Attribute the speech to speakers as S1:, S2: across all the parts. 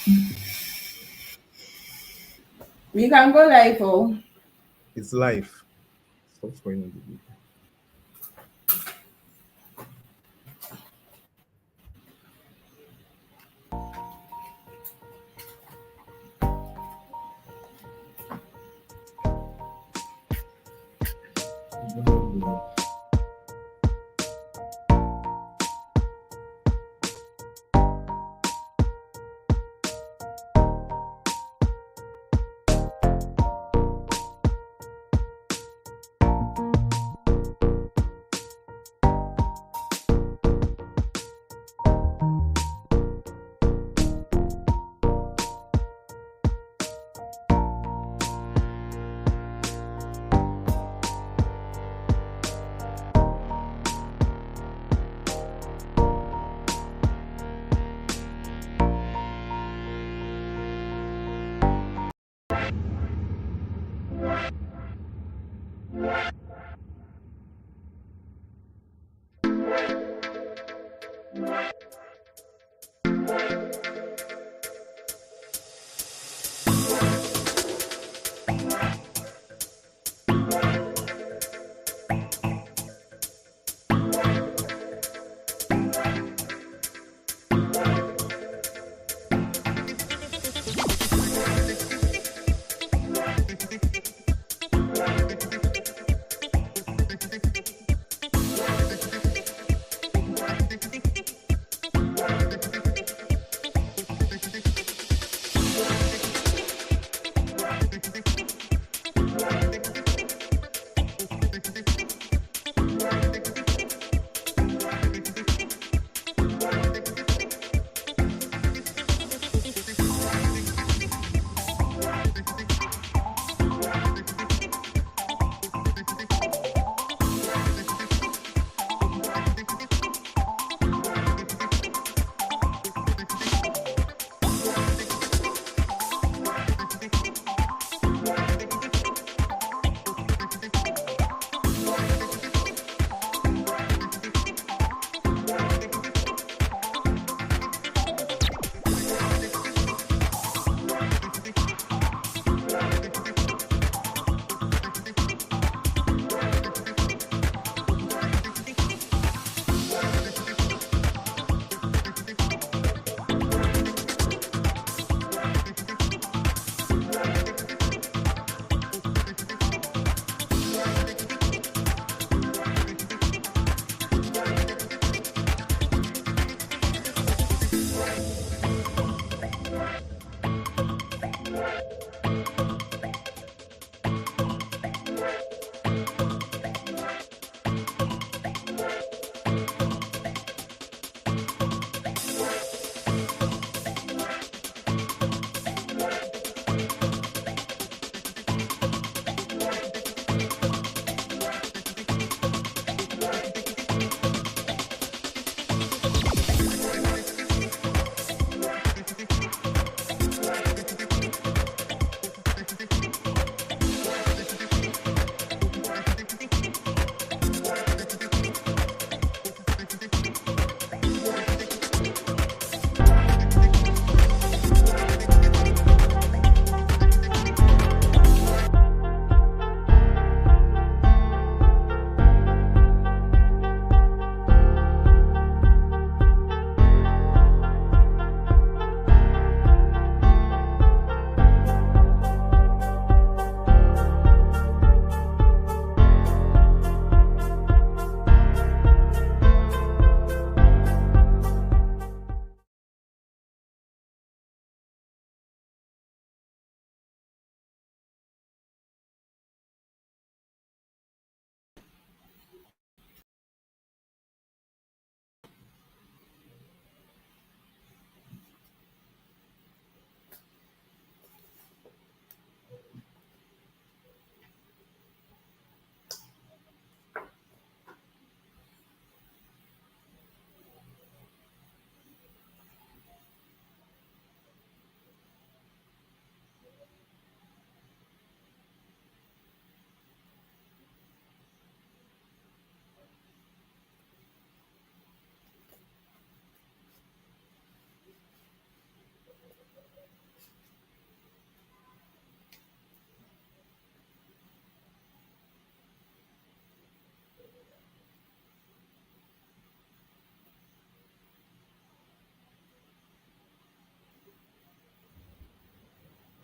S1: We can go live. Oh,
S2: It's live. Stop spoiling the video.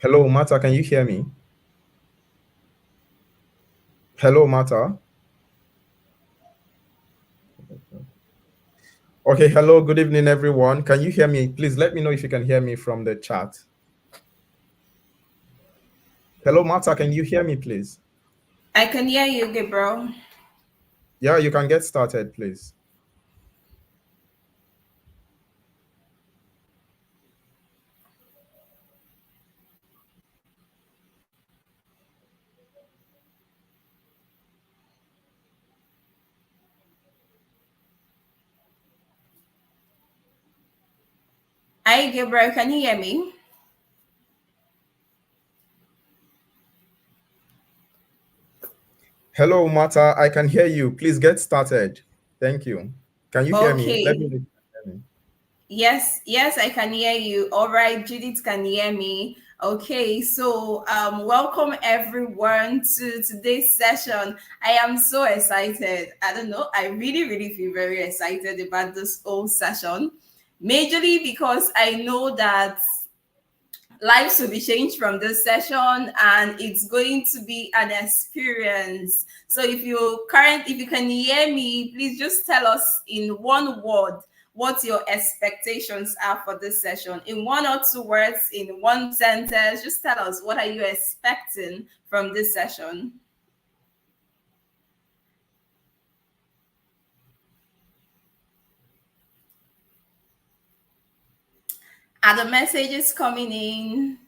S2: Hello, Martha, can you hear me? Hello, Martha. Okay, hello, good evening, everyone. Can you hear me? Please let me know if you can hear me from the chat. Hello, Martha, can you hear me, please?
S1: I can hear you, Gabriel.
S2: Yeah, you can get started, please.
S1: Hi, Gabriel. Can you hear me?
S2: Hello, Martha, I can hear you. Please get started. Thank you. Can you hear me? Let me
S1: Okay.
S2: know if you can hear me.
S1: Yes, I can hear you. All right, Judith can hear me. Okay, so welcome everyone to today's session. I am so excited. I don't know, I really feel very excited about this whole session. Majorly because I know that lives will be changed from this session and it's going to be an experience. So if you can hear me, please just tell us in one word what your expectations are for this session. In one or two words, in one sentence, just tell us what are you expecting from this session. Are the messages coming in?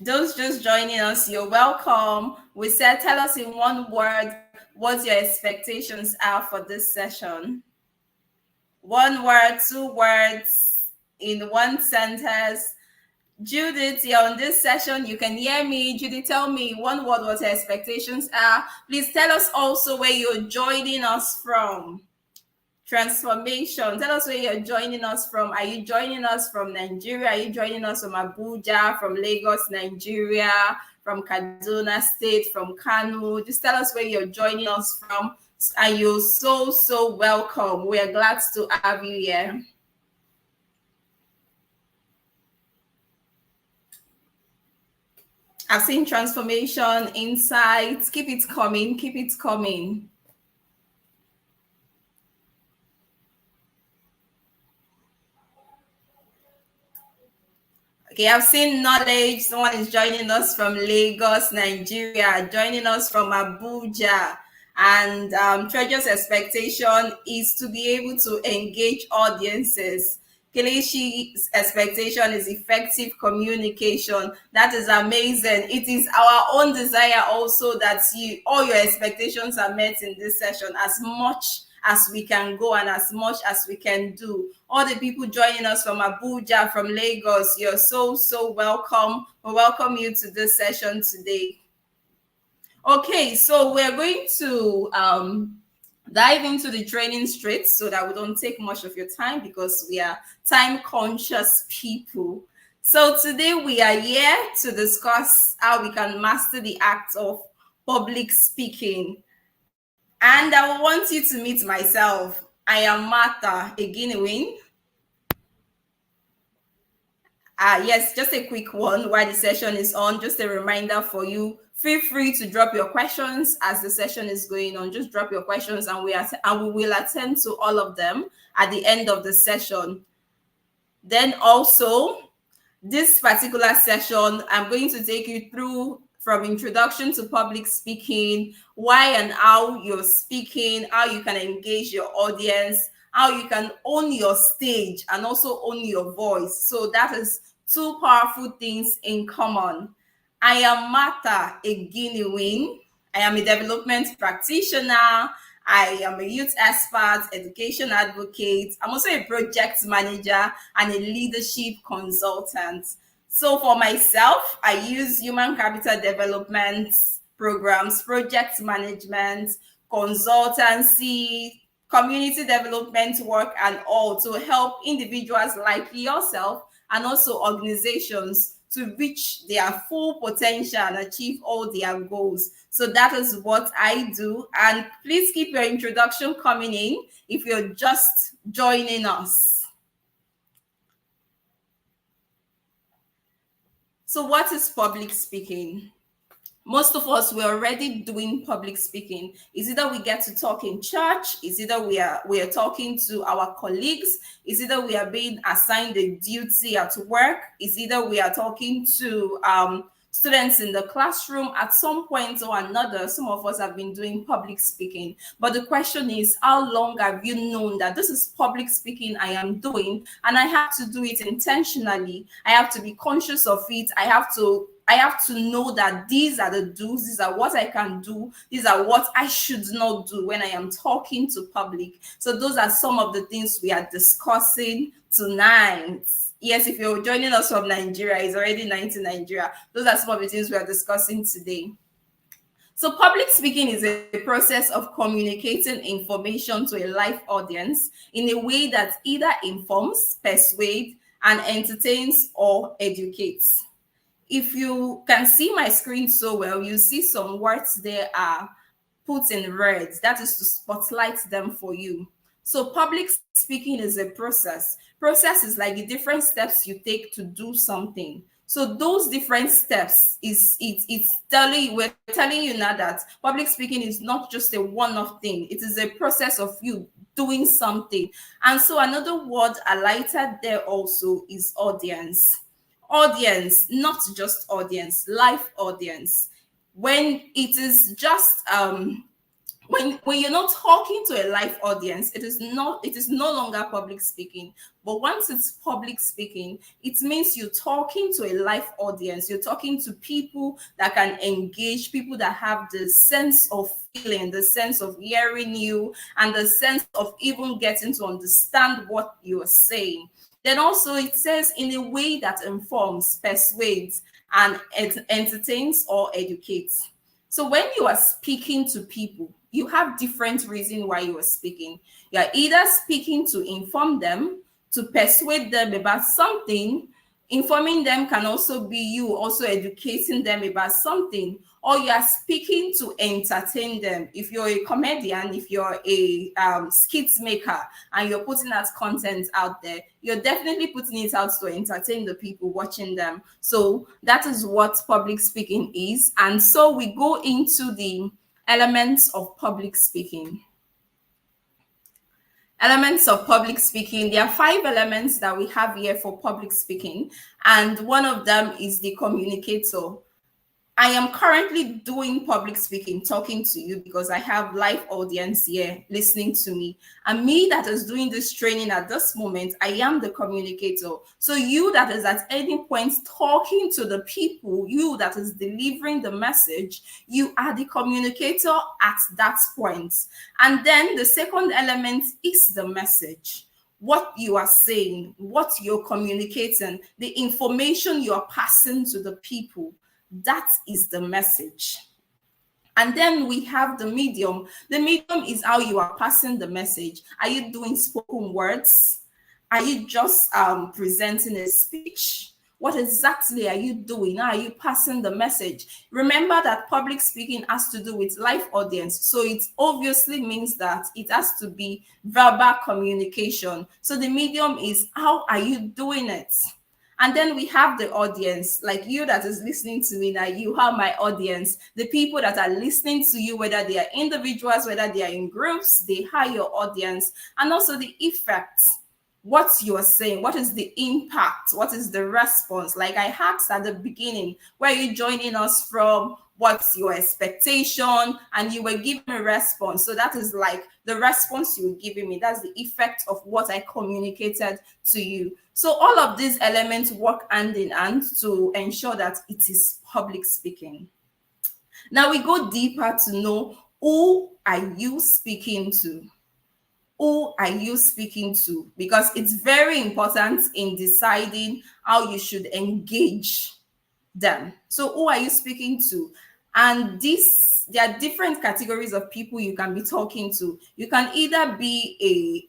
S1: Those just joining us, you're welcome. We said, tell us in one word what your expectations are for this session. One word, two words, in one sentence. Judith, you're on this session. You can hear me. Judith, tell me one word what your expectations are. Please tell us also where you're joining us from. Transformation. Tell us where you're joining us from. Are you joining us from Nigeria? Are you joining us from Abuja, from Lagos, Nigeria, from Kaduna State, from Kano? Just tell us where you're joining us from. And you're so welcome. We are glad to have you here. I've seen transformation, insights. Keep it coming. Keep it coming. Okay, I've seen knowledge. Someone is joining us from Lagos, Nigeria, joining us from Abuja. And Treasure's expectation is to be able to engage audiences. Keleshi's expectation is effective communication. That is amazing. It is our own desire also that all your expectations are met in this session as much as we can go and as much as we can do. All the people joining us from Abuja, from Lagos, you're so welcome. We welcome you to this session today. Okay, so we're going to dive into the training straight so that we don't take much of your time because we are time conscious people. So today we are here to discuss how we can master the act of public speaking. And I want you to meet myself. I am Martha Eginewin. Yes, just a quick one while the session is on. Just a reminder for you. Feel free to drop your questions as the session is going on. Just drop your questions and we will attend to all of them at the end of the session. Then also, this particular session, I'm going to take you through from introduction to public speaking, why and how you're speaking, how you can engage your audience, how you can own your stage and also own your voice. So that is two powerful things in common. I am Martha Eginewin. I am a development practitioner. I am a youth expert, education advocate. I'm also a project manager and a leadership consultant. So for myself, I use human capital development programs, project management, consultancy, community development work, and all to help individuals like yourself and also organizations to reach their full potential and achieve all their goals. So that is what I do. And please keep your introduction coming in if you're just joining us. So what is public speaking? Most of us, we're already doing public speaking. Is either we get to talk in church, is either we are talking to our colleagues, is either we are being assigned a duty at work, is either we are talking to students in the classroom. At some point or another, some of us have been doing public speaking. But the question is, how long have you known that this is public speaking I am doing, and I have to do it intentionally? I have to be conscious of it. I have to know that these are the do's, these are what I can do, these are what I should not do when I am talking to public. So those are some of the things we are discussing tonight. Yes, if you're joining us from Nigeria, it's already night in Nigeria. Those are some of the things we are discussing today. So public speaking is a process of communicating information to a live audience in a way that either informs, persuades, and entertains or educates. If you can see my screen so well, you see some words there are put in red. That is to spotlight them for you. So public speaking is a process. Process is like the different steps you take to do something. So those different steps we're telling you now that public speaking is not just a one-off thing. It is a process of you doing something. And so another word highlighted there also is audience. Audience, not just audience, live audience. When it is just when you're not talking to a live audience, it is no longer public speaking. But once it's public speaking, it means you're talking to a live audience. You're talking to people that can engage, people that have the sense of feeling, the sense of hearing you, and the sense of even getting to understand what you're saying. Then also it says in a way that informs, persuades, and entertains or educates. So when you are speaking to people, you have different reasons why you are speaking. You are either speaking to inform them, to persuade them about something. Informing them can also be you also educating them about something, or you are speaking to entertain them. If you're a comedian, if you're a skit maker, and you're putting that content out there, you're definitely putting it out to entertain the people watching them. So that is what public speaking is. And so we go into the elements of public speaking. Elements of public speaking. There are 5 elements that we have here for public speaking, and one of them is the communicator. I am currently doing public speaking, talking to you because I have live audience here listening to me. And me that is doing this training at this moment, I am the communicator. So you that is at any point talking to the people, you that is delivering the message, you are the communicator at that point. And then the second element is the message. What you are saying, what you're communicating, the information you are passing to the people. That is the message. And then we have the medium. The medium is how you are passing the message. Are you doing spoken words? Are you just presenting a speech? What exactly are you doing? How are you passing the message? Remember that public speaking has to do with live audience. So it obviously means that it has to be verbal communication. So the medium is how are you doing it? And then we have the audience, like you that is listening to me now, you have my audience, the people that are listening to you, whether they are individuals, whether they are in groups, they are your audience. And also the effects, what you are saying, what is the impact, what is the response? Like I asked at the beginning, where are you joining us from? What's your expectation? And you were giving a response. So that is like the response you were giving me. That's the effect of what I communicated to you. So all of these elements work hand in hand to ensure that it is public speaking. Now we go deeper to know, who are you speaking to? Who are you speaking to? Because it's very important in deciding how you should engage them. So who are you speaking to? And there are different categories of people you can be talking to. You can either be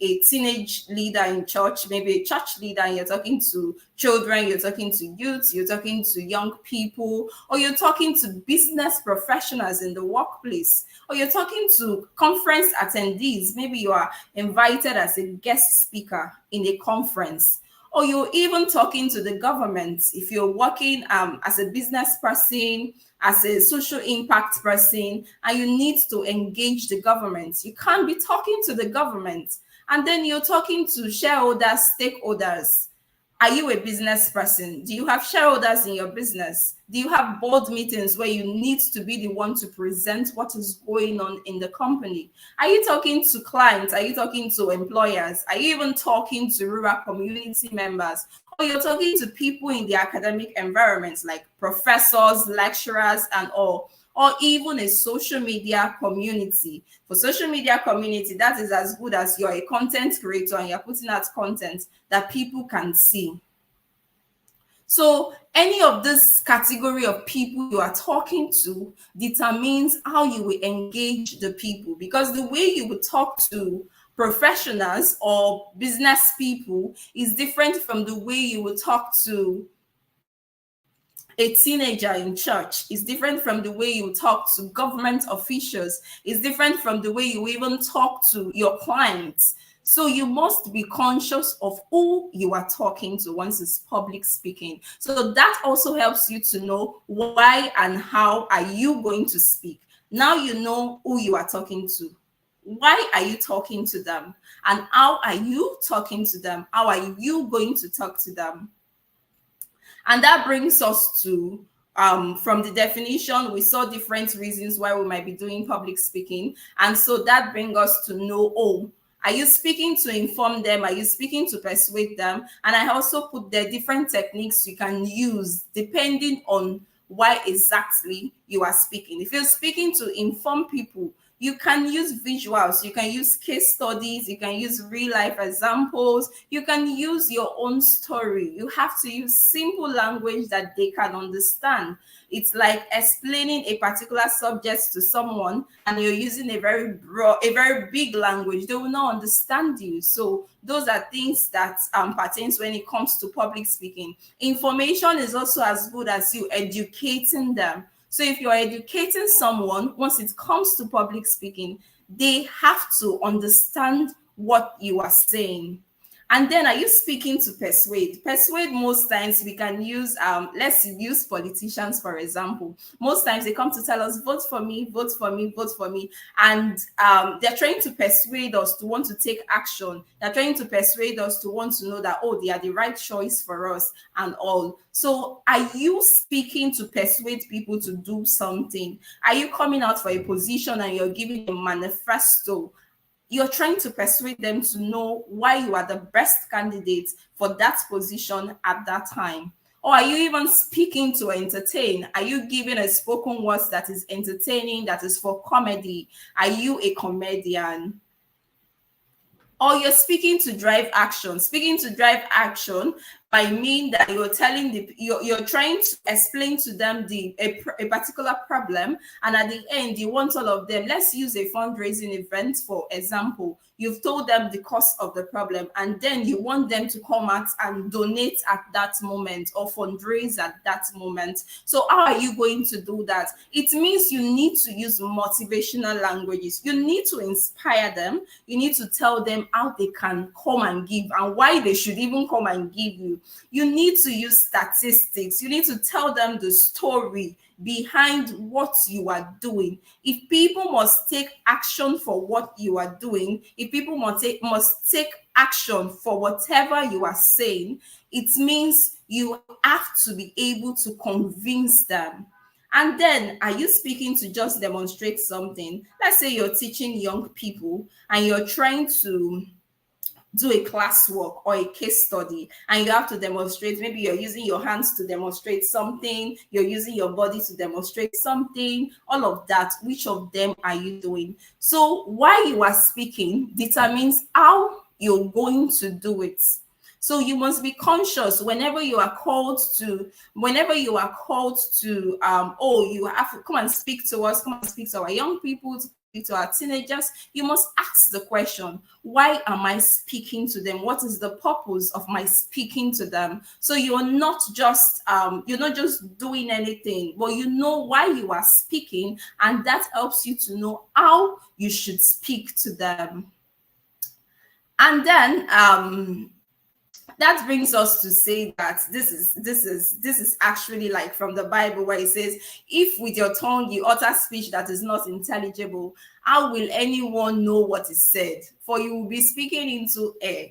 S1: a teenage leader in church, maybe a church leader, and you're talking to children, you're talking to youths, you're talking to young people, or you're talking to business professionals in the workplace, or you're talking to conference attendees. Maybe you are invited as a guest speaker in a conference, or you're even talking to the government. If you're working as a business person, as a social impact person, and you need to engage the government, you can't be talking to the government and then you're talking to shareholders, stakeholders. Are you a business person? Do you have shareholders in your business? Do you have board meetings where you need to be the one to present what is going on in the company? Are you talking to clients? Are you talking to employers? Are you even talking to rural community members? Or you're talking to people in the academic environments like professors, lecturers, and all, or even a social media community. For social media community, that is as good as you're a content creator and you're putting out content that people can see. So any of this category of people you are talking to determines how you will engage the people, because the way you would talk to professionals or business people is different from the way you would talk to a teenager in church. Is different from the way you talk to government officials. Is different from the way you even talk to your clients. So you must be conscious of who you are talking to once it's public speaking. So that also helps you to know why and how are you going to speak. Now you know who you are talking to. Why are you talking to them? And how are you talking to them? How are you going to talk to them? And that brings us to, from the definition, we saw different reasons why we might be doing public speaking. And so that brings us to know, oh, are you speaking to inform them? Are you speaking to persuade them? And I also put the different techniques you can use depending on why exactly you are speaking. If you're speaking to inform people, you can use visuals, you can use case studies, you can use real life examples, you can use your own story. You have to use simple language that they can understand. It's like explaining a particular subject to someone and you're using a very broad, a very big language. They will not understand you. So those are things that pertains when it comes to public speaking. Information is also as good as you educating them. So if you're educating someone, once it comes to public speaking, they have to understand what you are saying. And then are you speaking to persuade? Persuade, most times we can use, let's use politicians, for example. Most times they come to tell us, vote for me, vote for me, vote for me. And they're trying to persuade us to want to take action. They're trying to persuade us to want to know that, oh, they are the right choice for us and all. So are you speaking to persuade people to do something? Are you coming out for a position and you're giving a manifesto? You're trying to persuade them to know why you are the best candidate for that position at that time. Or are you even speaking to entertain? Are you giving a spoken word that is entertaining, that is for comedy? Are you a comedian? Or you're speaking to drive action. Speaking to drive action, I mean that you're telling you're trying to explain to them a particular problem, and at the end you want all of them. Let's use a fundraising event for example. You've told them the cost of the problem, and then you want them to come out and donate at that moment or fundraise at that moment. So how are you going to do that? It means you need to use motivational languages. You need to inspire them. You need to tell them how they can come and give and why they should even come and give you. You need to use statistics. You need to tell them the story behind what you are doing. If people must take action for what you are doing, if people must take action for whatever you are saying, it means you have to be able to convince them. And then, are you speaking to just demonstrate something? Let's say you're teaching young people and you're trying to do a classwork or a case study and you have to demonstrate. Maybe you're using your hands to demonstrate something, you're using your body to demonstrate something, all of that. Which of them are you doing? So why you are speaking determines how you're going to do it. So you must be conscious whenever you are called to, oh, you have to come and speak to us, come and speak to our young people, to speak to our teenagers. You must ask the question, why am I speaking to them? What is the purpose of my speaking to them? So you're not just doing anything, but you know why you are speaking, and that helps you to know how you should speak to them. And then that brings us to say that this is actually like from the Bible, where it says, if with your tongue you utter speech that is not intelligible, how will anyone know what is said? For you will be speaking into air.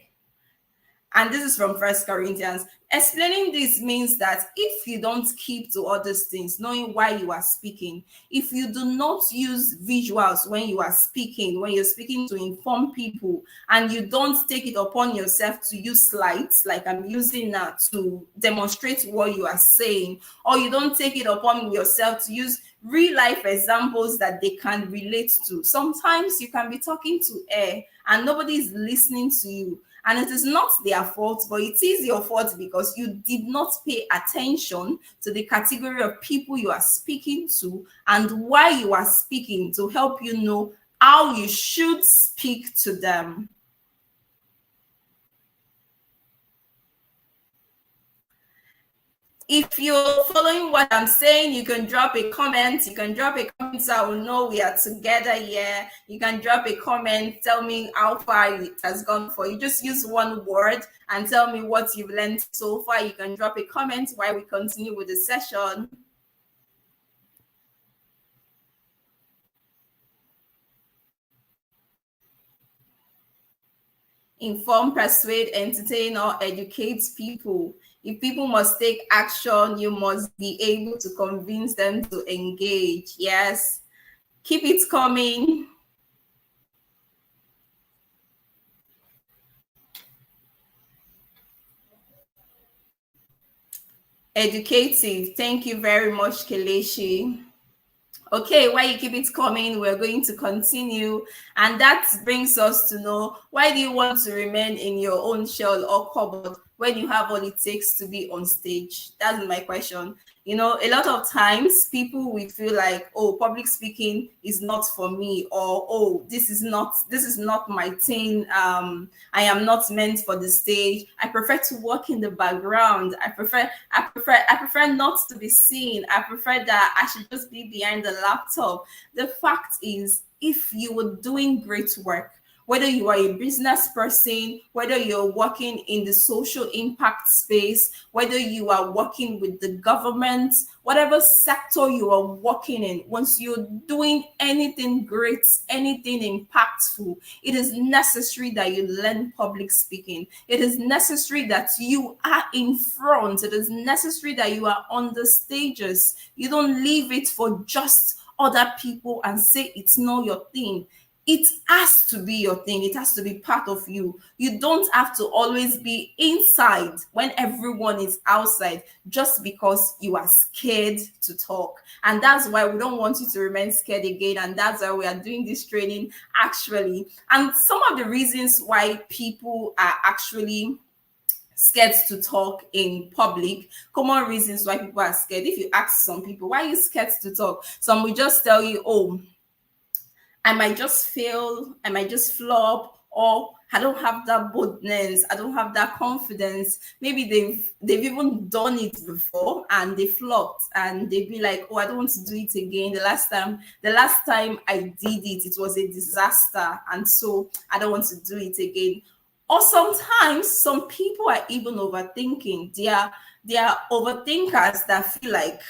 S1: And this is from First Corinthians. Explaining this means that if you don't keep to all these things, knowing why you are speaking, if you do not use visuals when you are speaking, when you're speaking to inform people, and you don't take it upon yourself to use slides like I'm using now to demonstrate what you are saying, or you don't take it upon yourself to use real life examples that they can relate to. Sometimes you can be talking to air and nobody is listening to you. And it is not their fault, but it is your fault because you did not pay attention to the category of people you are speaking to and why you are speaking, to help you know how you should speak to them. If you're following what I'm saying, you can drop a comment. You can drop a comment so I will know we are together here. You can drop a comment, tell me how far it has gone for you. Just use one word and tell me what you've learned so far. You can drop a comment while we continue with the session. Inform, persuade, entertain, or educate people. If people must take action, you must be able to convince them to engage. Yes. Keep it coming. Educative. Thank you very much, Kelechi. Okay, while you keep it coming, we're going to continue. And that brings us to know, why do you want to remain in your own shell or cupboard when you have all it takes to be on stage? That's my question. You know, a lot of times people will feel like, oh, public speaking is not for me, or oh, this is not my thing. I am not meant for the stage. I prefer to work in the background. I prefer not to be seen. I prefer that I should just be behind the laptop. The fact is, if you were doing great work, whether you are a business person, whether you're working in the social impact space, whether you are working with the government, whatever sector you are working in, once you're doing anything great, anything impactful, it is necessary that you learn public speaking. It is necessary that you are in front. It is necessary that you are on the stages. You don't leave it for just other people and say it's not your thing. It has to be your thing. It has to be part of you. You don't have to always be inside when everyone is outside just because you are scared to talk. And that's why we don't want you to remain scared again. And that's why we are doing this training actually. And some of the reasons why people are actually scared to talk in public, common reasons why people are scared. If you ask some people, why are you scared to talk? Some will just tell you, oh, I might just fail, I might just flop, or I don't have that boldness, I don't have that confidence. Maybe they've even done it before and they flopped, and they'd be like, oh, I don't want to do it again. The last time I did it, it was a disaster, and so I don't want to do it again. Or sometimes some people are even overthinking. They are overthinkers that feel like,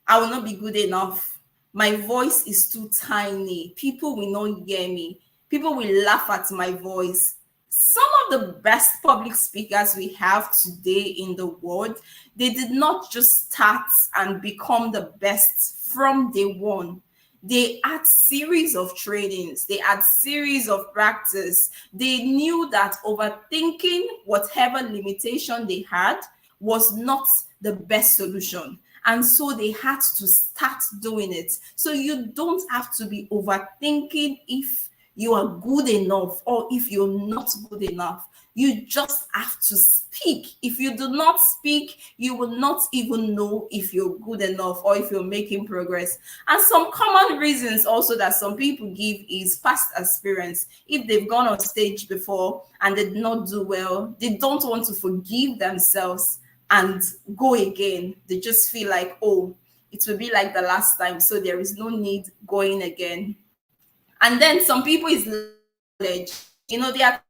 S1: I will not be good enough. My voice is too tiny. People will not hear me. People will laugh at my voice. Some of the best public speakers we have today in the world, they did not just start and become the best from day one. They had series of trainings. They had series of practice. They knew that overthinking whatever limitation they had was not the best solution. And so they had to start doing it. So you don't have to be overthinking if you are good enough or if you're not good enough. You just have to speak. If you do not speak, you will not even know if you're good enough or if you're making progress. And some common reasons also that some people give is past experience. If they've gone on stage before and they did not do well, they don't want to forgive themselves and go again. They just feel like, oh, it will be like the last time, so there is no need going again. And then some people is knowledge. They are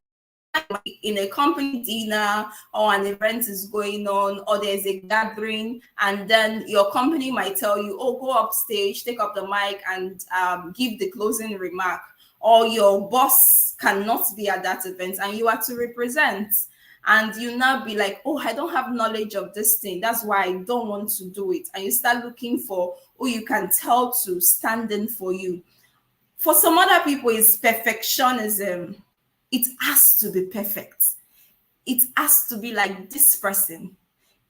S1: in a company dinner or an event is going on or there's a gathering, and then your company might tell you, oh, go up stage, take up the mic and give the closing remark, or your boss cannot be at that event and you are to represent, and you now be like, oh, I don't have knowledge of this thing, that's why I don't want to do it. And you start looking for who you can tell to stand in for you. For some other people, it's perfectionism. It has to be perfect. It has to be like this person.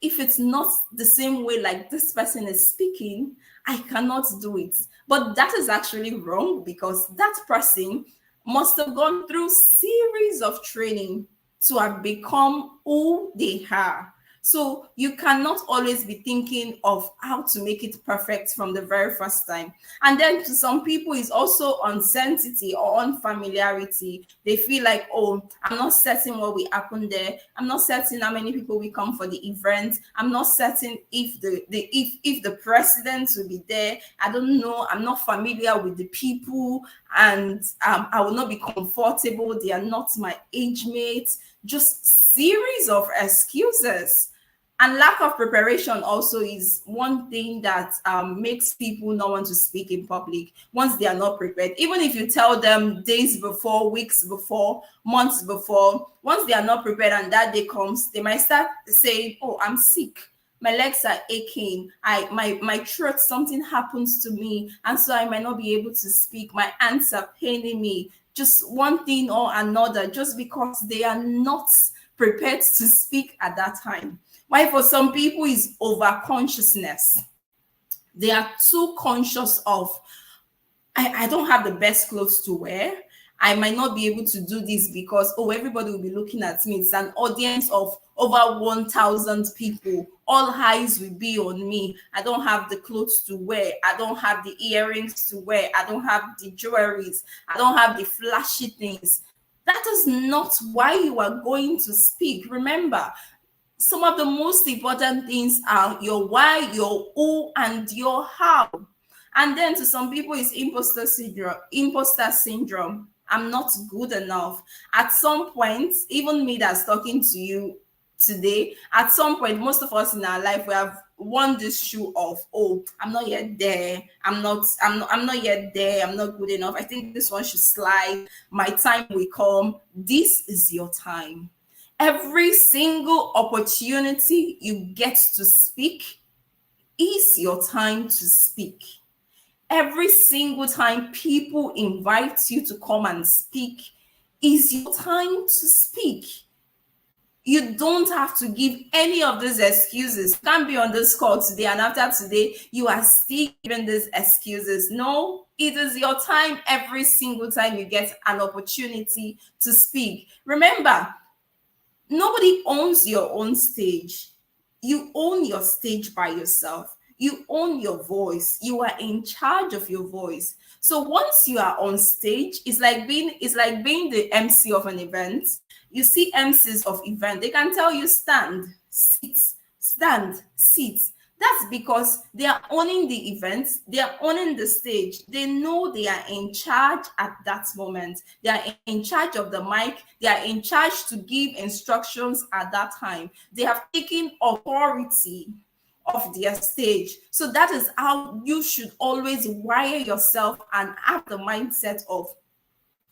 S1: If it's not the same way like this person is speaking, I cannot do it. But that is actually wrong, because that person must have gone through series of training to have become who they are. So you cannot always be thinking of how to make it perfect from the very first time. And then to some people, it's also uncertainty or unfamiliarity. They feel like, oh, I'm not certain what will happen there. I'm not certain how many people will come for the event. I'm not certain if the president will be there. I don't know. I'm not familiar with the people, and I will not be comfortable. They are not my age mates. Just series of excuses. And lack of preparation also is one thing that makes people not want to speak in public once they are not prepared. Even if you tell them days before, weeks before, months before, once they are not prepared and that day comes, they might start saying, oh, I'm sick. My legs are aching. My throat, something happens to me, and so I might not be able to speak. My hands are paining me. Just one thing or another, just because they are not prepared to speak at that time. Why for some people is over consciousness. They are too conscious of, I don't have the best clothes to wear. I might not be able to do this because, oh, everybody will be looking at me. It's an audience of over 1,000 people. All eyes will be on me. I don't have the clothes to wear. I don't have the earrings to wear. I don't have the jewelries. I don't have the flashy things. That is not why you are going to speak. Remember, some of the most important things are your why, your who, and your how. And then to some people, it's imposter syndrome. Imposter syndrome. I'm not good enough. At some point, even me that's talking to you today, at some point, most of us in our life, we have worn this shoe of, oh, I'm not yet there. I'm not yet there. I'm not good enough. I think this one should slide. My time will come. This is your time. Every single opportunity you get to speak is your time to speak. Every single time people invite you to come and speak is your time to speak. You don't have to give any of these excuses. You can't be on this call today and after today, you are still giving these excuses. No, it is your time every single time you get an opportunity to speak. Remember, nobody owns your own stage. You own your stage by yourself. You own your voice. You are in charge of your voice. So once you are on stage, it's like being the MC of an event. You see MCs of event, they can tell you stand, sit, stand, sit. That's because they are owning the event, they are owning the stage. They know they are in charge at that moment. They are in charge of the mic. They are in charge to give instructions at that time. They have taken authority of their stage. So that is how you should always wire yourself and have the mindset of,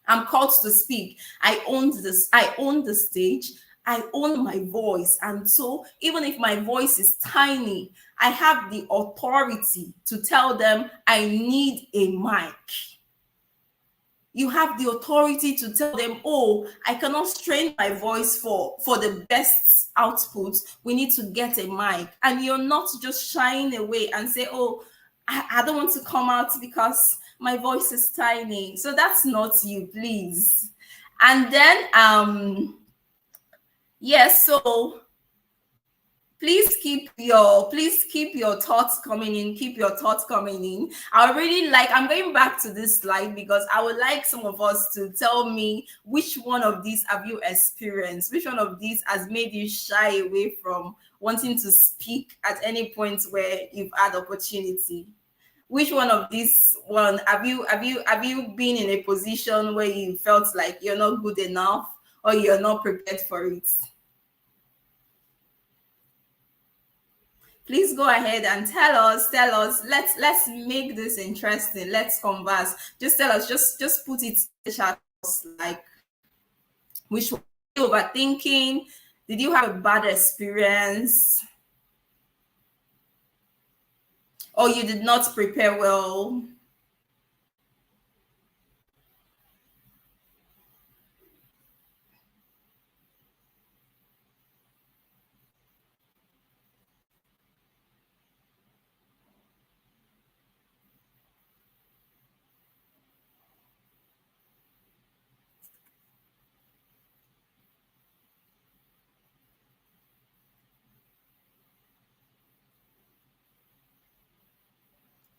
S1: I'm called to speak. I own this. I own the stage. I own my voice. And so even if my voice is tiny, I have the authority to tell them I need a mic. You have the authority to tell them, oh, I cannot strain my voice for the best output. We need to get a mic. And you're not just shying away and say, oh, I don't want to come out because my voice is tiny. So that's not you, please. And then yes, so please keep your thoughts coming in. Keep your thoughts coming in. I'm going back to this slide because I would like some of us to tell me which one of these have you experienced, which one of these has made you shy away from wanting to speak at any point where you've had opportunity. Which one of these one have you been in a position where you felt like you're not good enough or you're not prepared for it? Please go ahead and tell us. Let's make this interesting. Let's converse. Just tell us, just put it in the chat box, like which one you overthinking. Did you have a bad experience? Or you did not prepare well?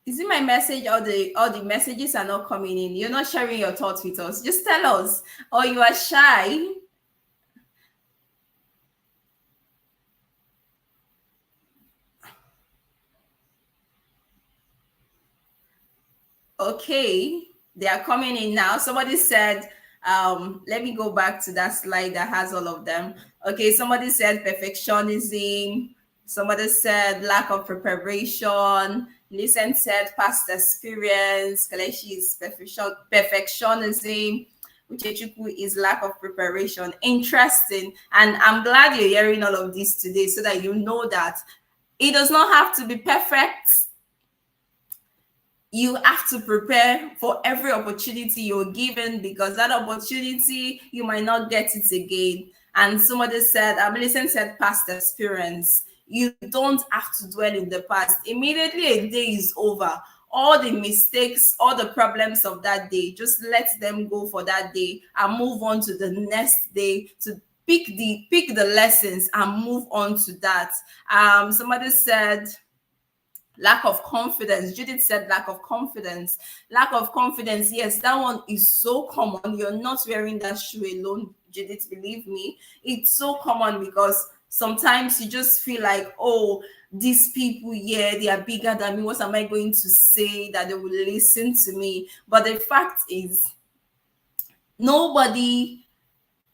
S1: Is it my message or the messages are not coming in? You're not sharing your thoughts with us. Just tell us. Or you are shy. Okay, they are coming in now. Somebody said, let me go back to that slide that has all of them. Okay, somebody said perfectionism. Somebody said lack of preparation. Listen said past experience. Kaleshi is perfectionism. Uchechukwu is lack of preparation. Interesting. And I'm glad you're hearing all of this today so that you know that it does not have to be perfect. You have to prepare for every opportunity you're given, because that opportunity, you might not get it again. And somebody said, Millicent said past experience. You don't have to dwell in the past. Immediately a day is over, all the mistakes, all the problems of that day, just let them go for that day and move on to the next day, to pick the lessons and move on to that. Somebody said lack of confidence. Judith said lack of confidence. Lack of confidence, yes, that one is so common. You're not wearing that shoe alone, Judith, believe me. It's so common because sometimes you just feel like, oh, these people, yeah, they are bigger than me. What am I going to say that they will listen to me? But the fact is, nobody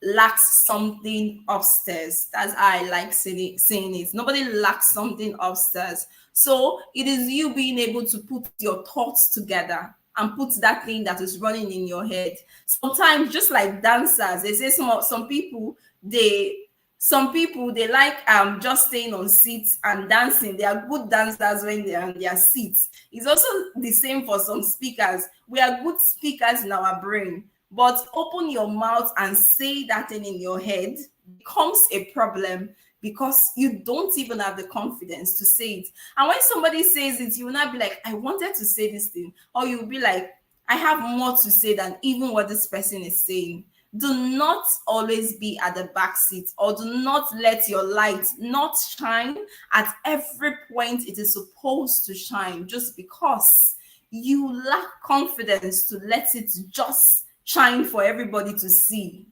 S1: lacks something upstairs. That's how I like saying it. Nobody lacks something upstairs. So it is you being able to put your thoughts together and put that thing that is running in your head. Sometimes, just like dancers, they say some people they like just staying on seats and dancing. They are good dancers when they're on their seats. It's also the same for some speakers. We are good speakers in our brain, but open your mouth and say that thing in your head becomes a problem because you don't even have the confidence to say it. And when somebody says it, you will not be like, I wanted to say this thing. Or you'll be like, I have more to say than even what this person is saying. Do not always be at the back seat, or do not let your light not shine at every point it is supposed to shine, just because you lack confidence to let it just shine for everybody to see.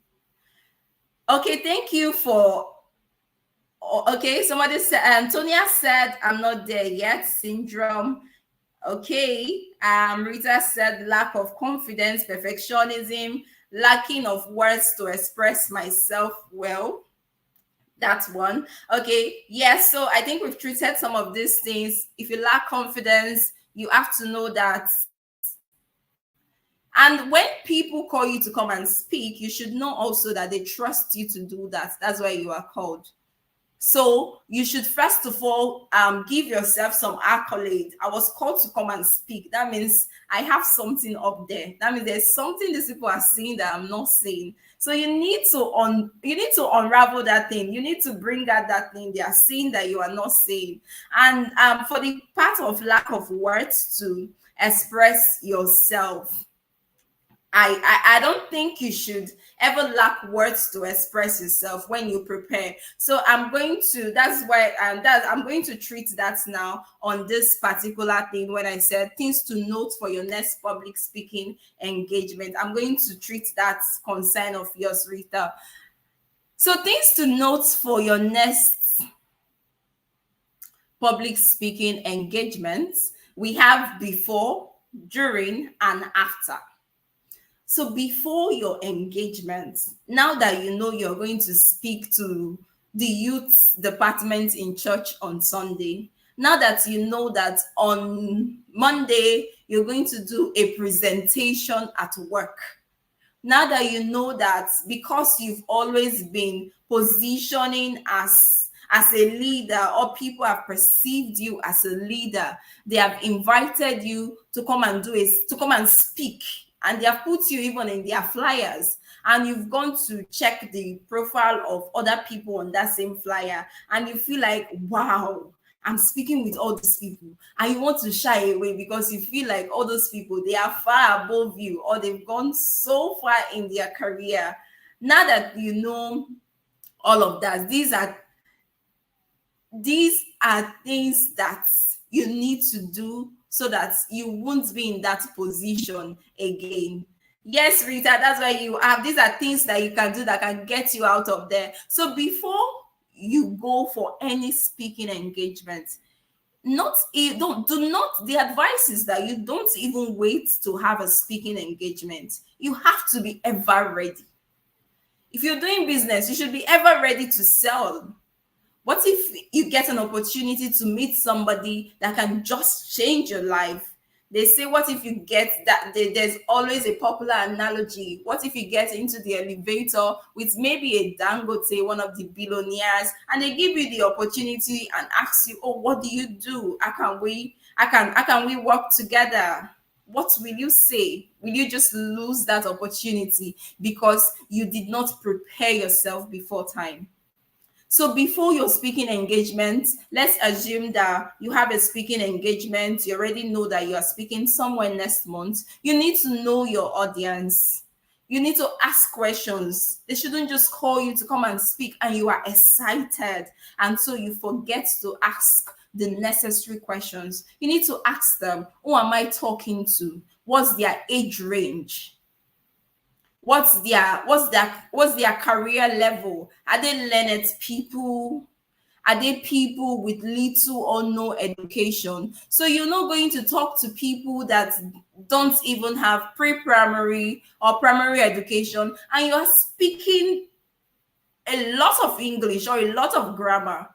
S1: Okay, thank you for. Okay, somebody said, Antonia said, I'm not there yet, syndrome. Okay, Rita said lack of confidence, perfectionism, lacking of words to express myself well. That's one. Okay, yes, so I think we've treated some of these things. If you lack confidence, you have to know that. And when people call you to come and speak, you should know also that they trust you to do that. That's why you are called. So you should first of all give yourself some accolade. I was called to come and speak. That means I have something up there. That means there's something these people are seeing that I'm not seeing. So you need to unravel that thing. You need to bring out that thing they are seeing that you are not seeing. And for the part of lack of words too, express yourself. I don't think you should ever lack words to express yourself when you prepare. So I'm going to, that's why, I'm going to treat that now on this particular thing. When I said things to note for your next public speaking engagement, I'm going to treat that concern of yours, Rita. So things to note for your next public speaking engagements, we have before, during, and after. So before your engagement, now that you know you're going to speak to the youth department in church on Sunday, now that you know that on Monday you're going to do a presentation at work, now that you know that because you've always been positioning as a leader, or people have perceived you as a leader, they have invited you to come and to come and speak, and they have put you even in their flyers, and you've gone to check the profile of other people on that same flyer, and you feel like, wow, I'm speaking with all these people, and you want to shy away because you feel like all those people, they are far above you, or they've gone so far in their career. Now that you know all of that, these are things that you need to do so that you won't be in that position again. Yes, Rita, that's why you have, these are things that you can do that can get you out of there. So before you go for any speaking engagement, the advice is that you don't even wait to have a speaking engagement. You have to be ever ready. If you're doing business, you should be ever ready to sell. What if you get an opportunity to meet somebody that can just change your life? They say, what if you get that? There's always a popular analogy. What if you get into the elevator with maybe a Dangote, one of the billionaires, and they give you the opportunity and ask you, oh, what do you do? How can we work together? What will you say? Will you just lose that opportunity because you did not prepare yourself before time? So before your speaking engagement, let's assume that you have a speaking engagement. You already know that you are speaking somewhere next month. You need to know your audience. You need to ask questions. They shouldn't just call you to come and speak and you are excited, and so you forget to ask the necessary questions. You need to ask them, who am I talking to? What's their age range? What's their career level? Are they learned people? Are they people with little or no education? So you're not going to talk to people that don't even have pre-primary or primary education, and you're speaking a lot of English or a lot of grammar,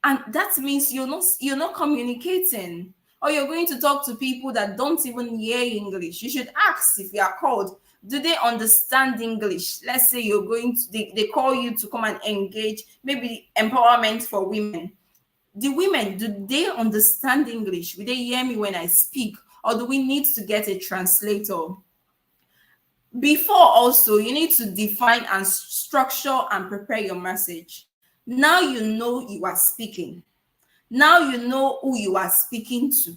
S1: and that means you're not communicating. Or you're going to talk to people that don't even hear English. You should ask, if you are called, do they understand English? Let's say you're going to, they call you to come and engage, maybe empowerment for women. The women, do they understand English? Will they hear me when I speak? Or do we need to get a translator? Before, also, you need to define and structure and prepare your message. Now you know you are speaking. Now you know who you are speaking to.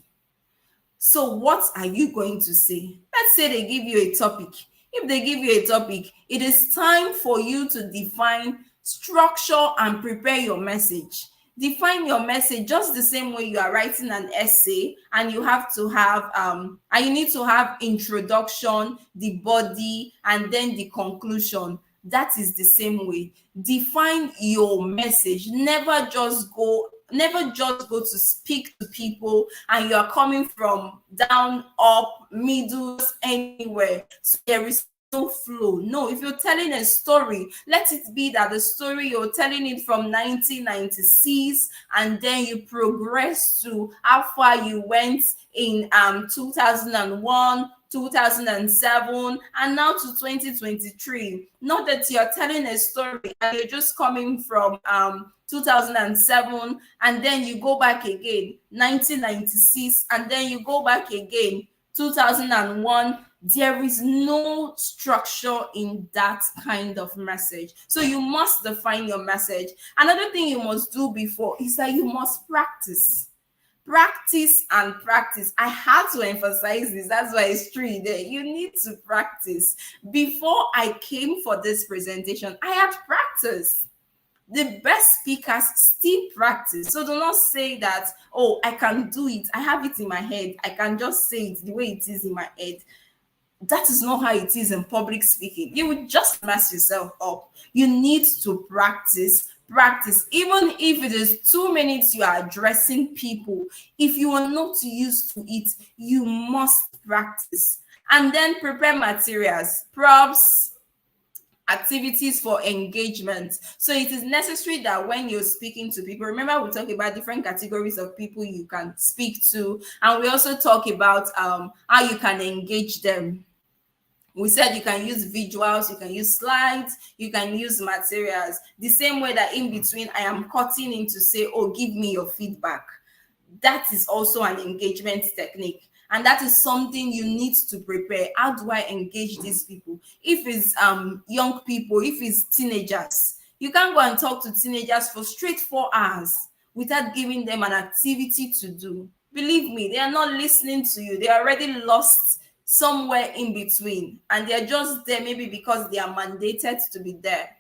S1: So what are you going to say? Let's say they give you a topic. If they give you a topic, it is time for you to define, structure, and prepare your message. Define your message just the same way you are writing an essay, and you have to have and you need to have introduction, the body, and then the conclusion. That is the same way. Define your message. Never just go to speak to people and you are coming from down, up, middle, anywhere. So there is no flow. No, if you're telling a story, let it be that the story you're telling it from 1996, and then you progress to how far you went in 2001, 2007, and now to 2023. Not that you're telling a story and you're just coming from 2007, and then you go back again 1996, and then you go back again 2001. There is no structure in that kind of message. So you must define your message. Another thing you must do before is that you must practice. Practice and practice. I had to emphasize this. That's why it's true there. You need to practice. Before I came for this presentation, I had practiced. The best speakers still practice. So do not say that, oh, I can do it. I have it in my head. I can just say it the way it is in my head. That is not how it is in public speaking. You would just mess yourself up. You need to practice. Practice. Even if it is 2 minutes you are addressing people, if you are not used to it, you must practice. And then prepare materials, props, activities for engagement. So it is necessary that when you're speaking to people, remember we talk about different categories of people you can speak to, and we also talk about how you can engage them. We said you can use visuals, you can use slides, you can use materials. The same way that in between I am cutting in to say, oh, give me your feedback. That is also an engagement technique. And that is something you need to prepare. How do I engage these people? If it's young people, if it's teenagers, you can't go and talk to teenagers for straight 4 hours without giving them an activity to do. Believe me, they are not listening to you. They are already lost somewhere in between, and they're just there maybe because they are mandated to be there.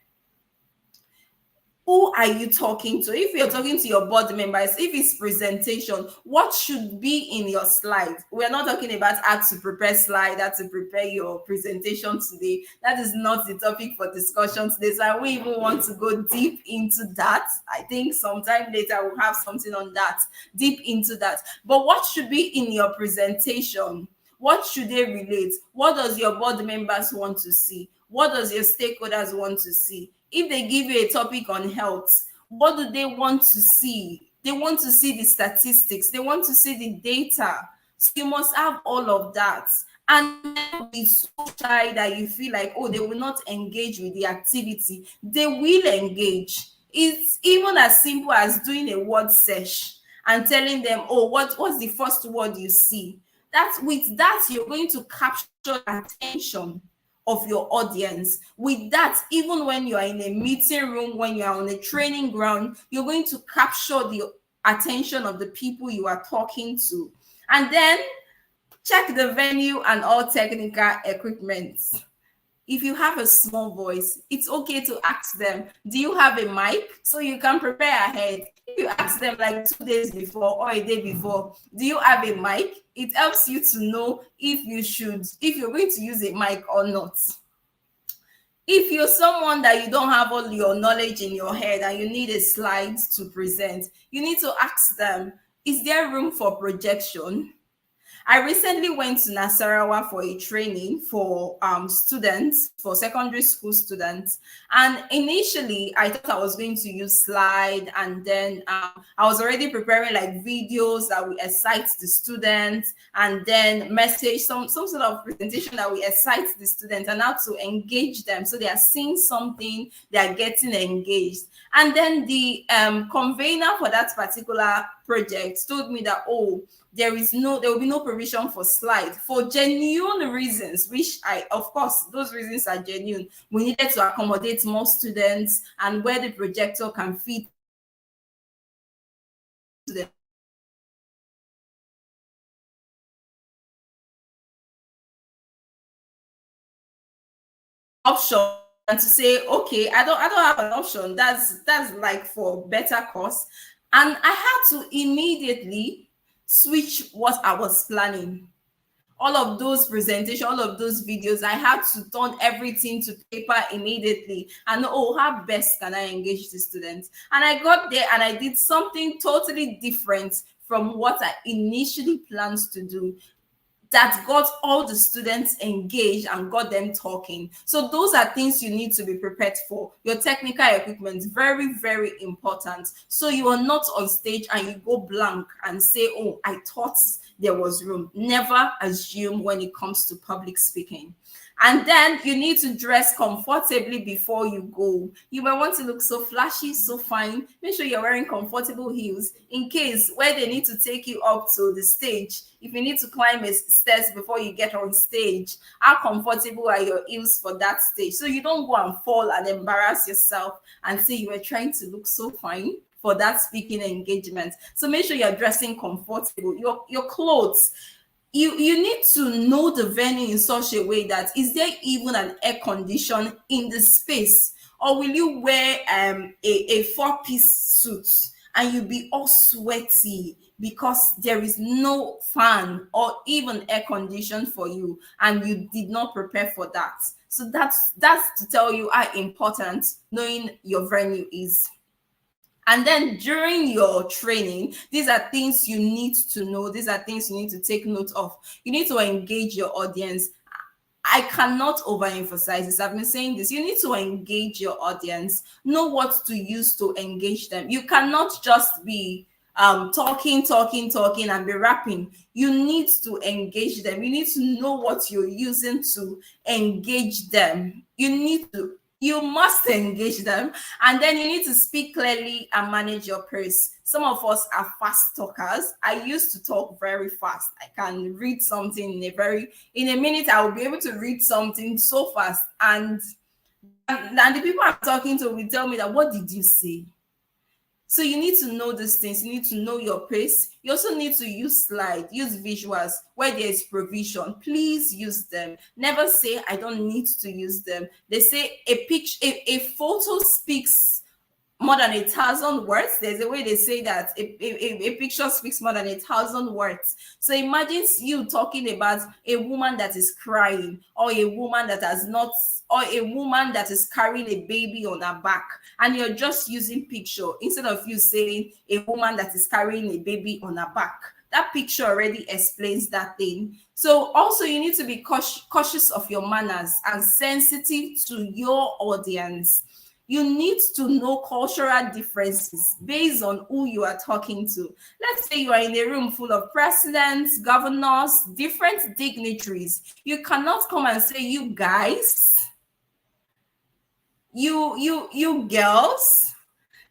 S1: Who are you talking to? If you're talking to your board members, if it's presentation, what should be in your slide? We're not talking about how to prepare slide, how to prepare your presentation today. That is not the topic for discussion today. So I won't even want to go deep into that. I think sometime later we'll have something on that, deep into that. But what should be in your presentation? What should they relate? What does your board members want to see? What does your stakeholders want to see? If they give you a topic on health, what do they want to see? They want to see the statistics. They want to see the data. So you must have all of that. And be so shy that you feel like, oh, they will not engage with the activity. They will engage. It's even as simple as doing a word search and telling them, oh, what's the first word you see? With that, you're going to capture attention of your audience. With that, even when you are in a meeting room, when you are on a training ground, you're going to capture the attention of the people you are talking to. And then check the venue and all technical equipment. If you have a small voice, it's okay to ask them, do you have a mic? So you can prepare ahead. If you ask them like 2 days before or a day before, do you have a mic? It helps you to know if you're going to use a mic or not. If you're someone that you don't have all your knowledge in your head and you need a slide to present, you need to ask them, is there room for projection? I recently went to Nasarawa for a training for students, for secondary school students. And initially, I thought I was going to use slide, and then I was already preparing like videos that will excite the students, and then message, some sort of presentation that will excite the students and how to engage them. So they are seeing something, they are getting engaged. And then the convener for that particular project told me that, oh, there will be no provision for slide for genuine reasons, which of course, those reasons are genuine. We needed to accommodate more students, and where the projector can fit to the option, and to say, okay, I don't have an option. That's like for better cost. And I had to immediately switch what I was planning. All of those presentations, all of those videos, I had to turn everything to paper immediately and how best can I engage the students. And I got there and I did something totally different from what I initially planned to do, that got all the students engaged and got them talking. So those are things you need to be prepared for. Your technical equipment, very, very important. So you are not on stage and you go blank and say, oh, I thought there was room. Never assume when it comes to public speaking. And then you need to dress comfortably before you go. You might want to look so flashy, so fine. Make sure you're wearing comfortable heels in case where they need to take you up to the stage. If you need to climb stairs before you get on stage, how comfortable are your heels for that stage? So you don't go and fall and embarrass yourself and say you were trying to look so fine for that speaking engagement. So make sure you're dressing comfortable. Your clothes, you need to know the venue in such a way that, is there even an air condition in the space, or will you wear a four-piece suit and you be all sweaty because there is no fan or even air condition for you, and you did not prepare for that. So that's to tell you how important knowing your venue is. And then during your training, these are things you need to know. These are things you need to take note of. You need to engage your audience. I cannot overemphasize this. I've been saying this. You need to engage your audience. Know what to use to engage them. You cannot just be talking and be rapping. You need to engage them. You need to know what you're using to engage them. You must engage them, and then you need to speak clearly and manage your pace. Some of us are fast talkers. I used to talk very fast. I can read something in a minute. I will be able to read something so fast, and the people I'm talking to will tell me that, what did you say? So you need to know these things. You need to know your pace. You also need to use slides, use visuals where there is provision. Please use them. Never say, I don't need to use them. They say a photo speaks more than 1,000 words. There's a way they say that a picture speaks more than 1,000 words. So imagine you talking about a woman that is crying, or a woman that has not, or a woman that is carrying a baby on her back, and you're just using picture instead of you saying a woman that is carrying a baby on her back. That picture already explains that thing. So also you need to be cautious of your manners and sensitive to your audience. You need to know cultural differences based on who you are talking to. Let's say you are in a room full of presidents, governors, different dignitaries. You cannot come and say, you guys, you girls.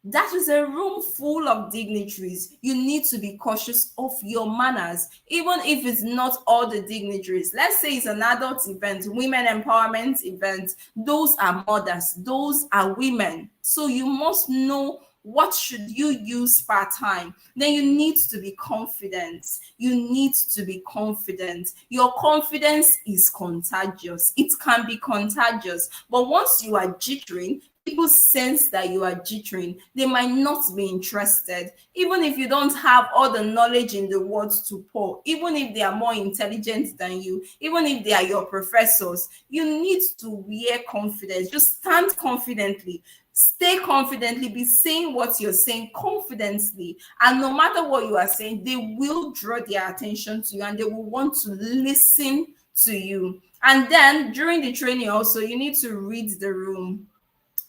S1: That is a room full of dignitaries. You need to be cautious of your manners, even if it's not all the dignitaries. Let's say it's an adult event, women empowerment event. Those are mothers, those are women. So you must know what should you use per time. Then you need to be confident. You need to be confident. Your confidence is contagious. It can be contagious. But once you are jittering, people sense that you are jittering. They might not be interested. Even if you don't have all the knowledge in the world to pour, even if they are more intelligent than you, even if they are your professors, you need to wear confidence. Just stand confidently. Stay confidently, be saying what you're saying confidently, and no matter what you are saying, they will draw their attention to you and they will want to listen to you. And then during the training also, you need to read the room.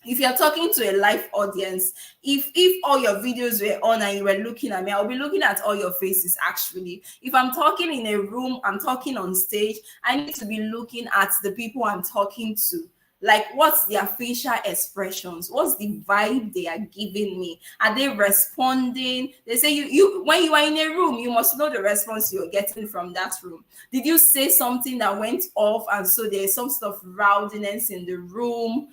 S1: If you're talking to a live audience, if all your videos were on and you were looking at me, I'll be looking at all your faces. Actually, if I'm talking in a room, I'm talking on stage, I need to be looking at the people I'm talking to. Like, what's their facial expressions? What's the vibe they are giving me? Are they responding? They say you when you are in a room, you must know the response you're getting from that room. Did you say something that went off, and so there's some sort of rowdiness in the room?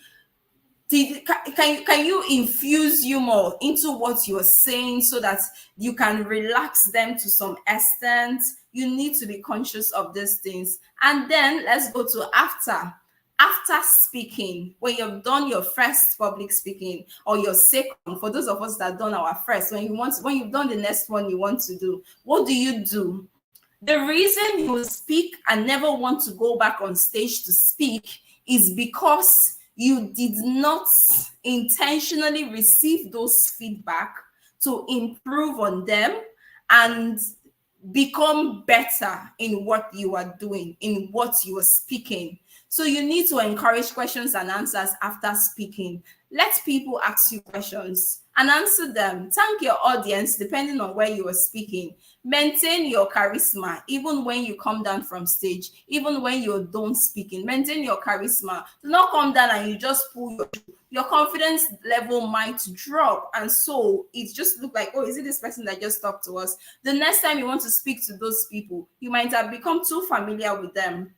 S1: Can you infuse humor into what you're saying so that you can relax them to some extent? You need to be conscious of these things. And then let's go to after speaking. When you've done your first public speaking, or your second, for those of us that done our first, when you've done the next one you want to do, what do you do? The reason you will speak and never want to go back on stage to speak is because you did not intentionally receive those feedback to improve on them and become better in what you are doing, in what you are speaking. So you need to encourage questions and answers after speaking. Let people ask you questions and answer them. Thank your audience depending on where you are speaking. Maintain your charisma even when you come down from stage, even when you're done speaking. Maintain your charisma. Do not come down and you just pull your confidence level might drop, and so it just look like, oh, is it this person that just talked to us? The next time you want to speak to those people, you might have become too familiar with them.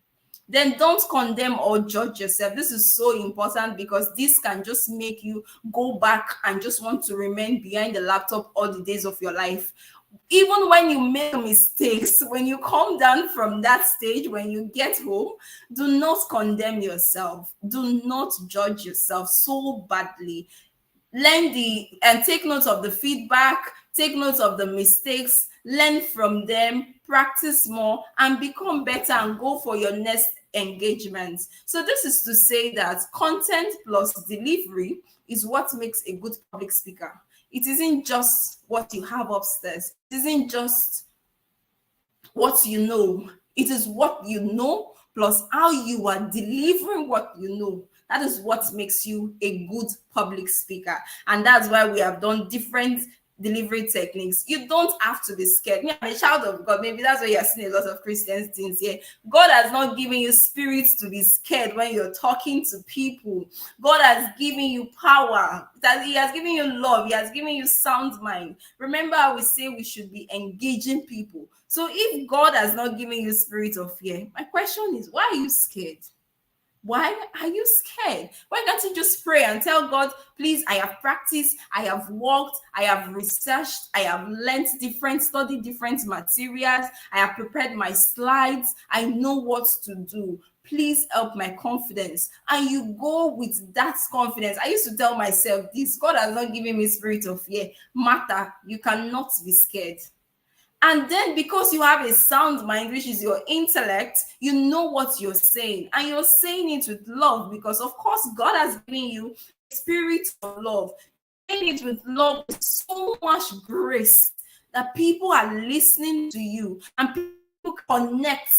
S1: then don't condemn or judge yourself. This is so important because this can just make you go back and just want to remain behind the laptop all the days of your life. Even when you make mistakes, when you come down from that stage, when you get home, do not condemn yourself. Do not judge yourself so badly. Learn and take note of the feedback, take note of the mistakes, learn from them, practice more, and become better and go for your next engagement. So this is to say that content plus delivery is what makes a good public speaker. It isn't just what you have upstairs. It isn't just what you know. It is what you know plus how you are delivering what you know. That is what makes you a good public speaker. And that's why we have done different delivery techniques. You don't have to be scared. Me, I'm a child of God. Maybe that's why you're seeing a lot of Christian things here. God has not given you spirits to be scared when you're talking to people. God has given you power. That He has given you love. He has given you sound mind. Remember how we say we should be engaging people. So if God has not given you spirit of fear, my question is, why are you scared? Why are you scared? Why can't you just pray and tell God, please, I have practiced, I have worked, I have researched, I have learned studied different materials, I have prepared my slides, I know what to do. Please help my confidence. And you go with that confidence. I used to tell myself this, God has not given me spirit of fear. Martha, you cannot be scared. And then because you have a sound mind, which is your intellect, you know what you're saying. And you're saying it with love because, of course, God has given you a spirit of love. Saying it with love with so much grace that people are listening to you and people connect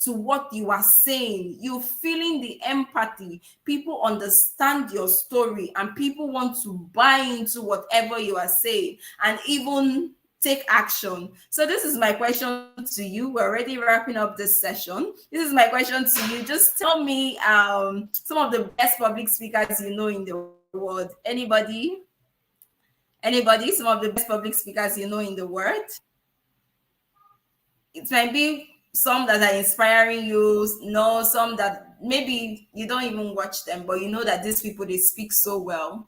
S1: to what you are saying. You're feeling the empathy. People understand your story and people want to buy into whatever you are saying and even take action. So this is my question to you. We're already wrapping up this session. This is my question to you. Just tell me some of the best public speakers you know in the world. Anybody? Some of the best public speakers you know in the world? It might be some that are inspiring you, some that maybe you don't even watch them, but you know that these people, they speak so well.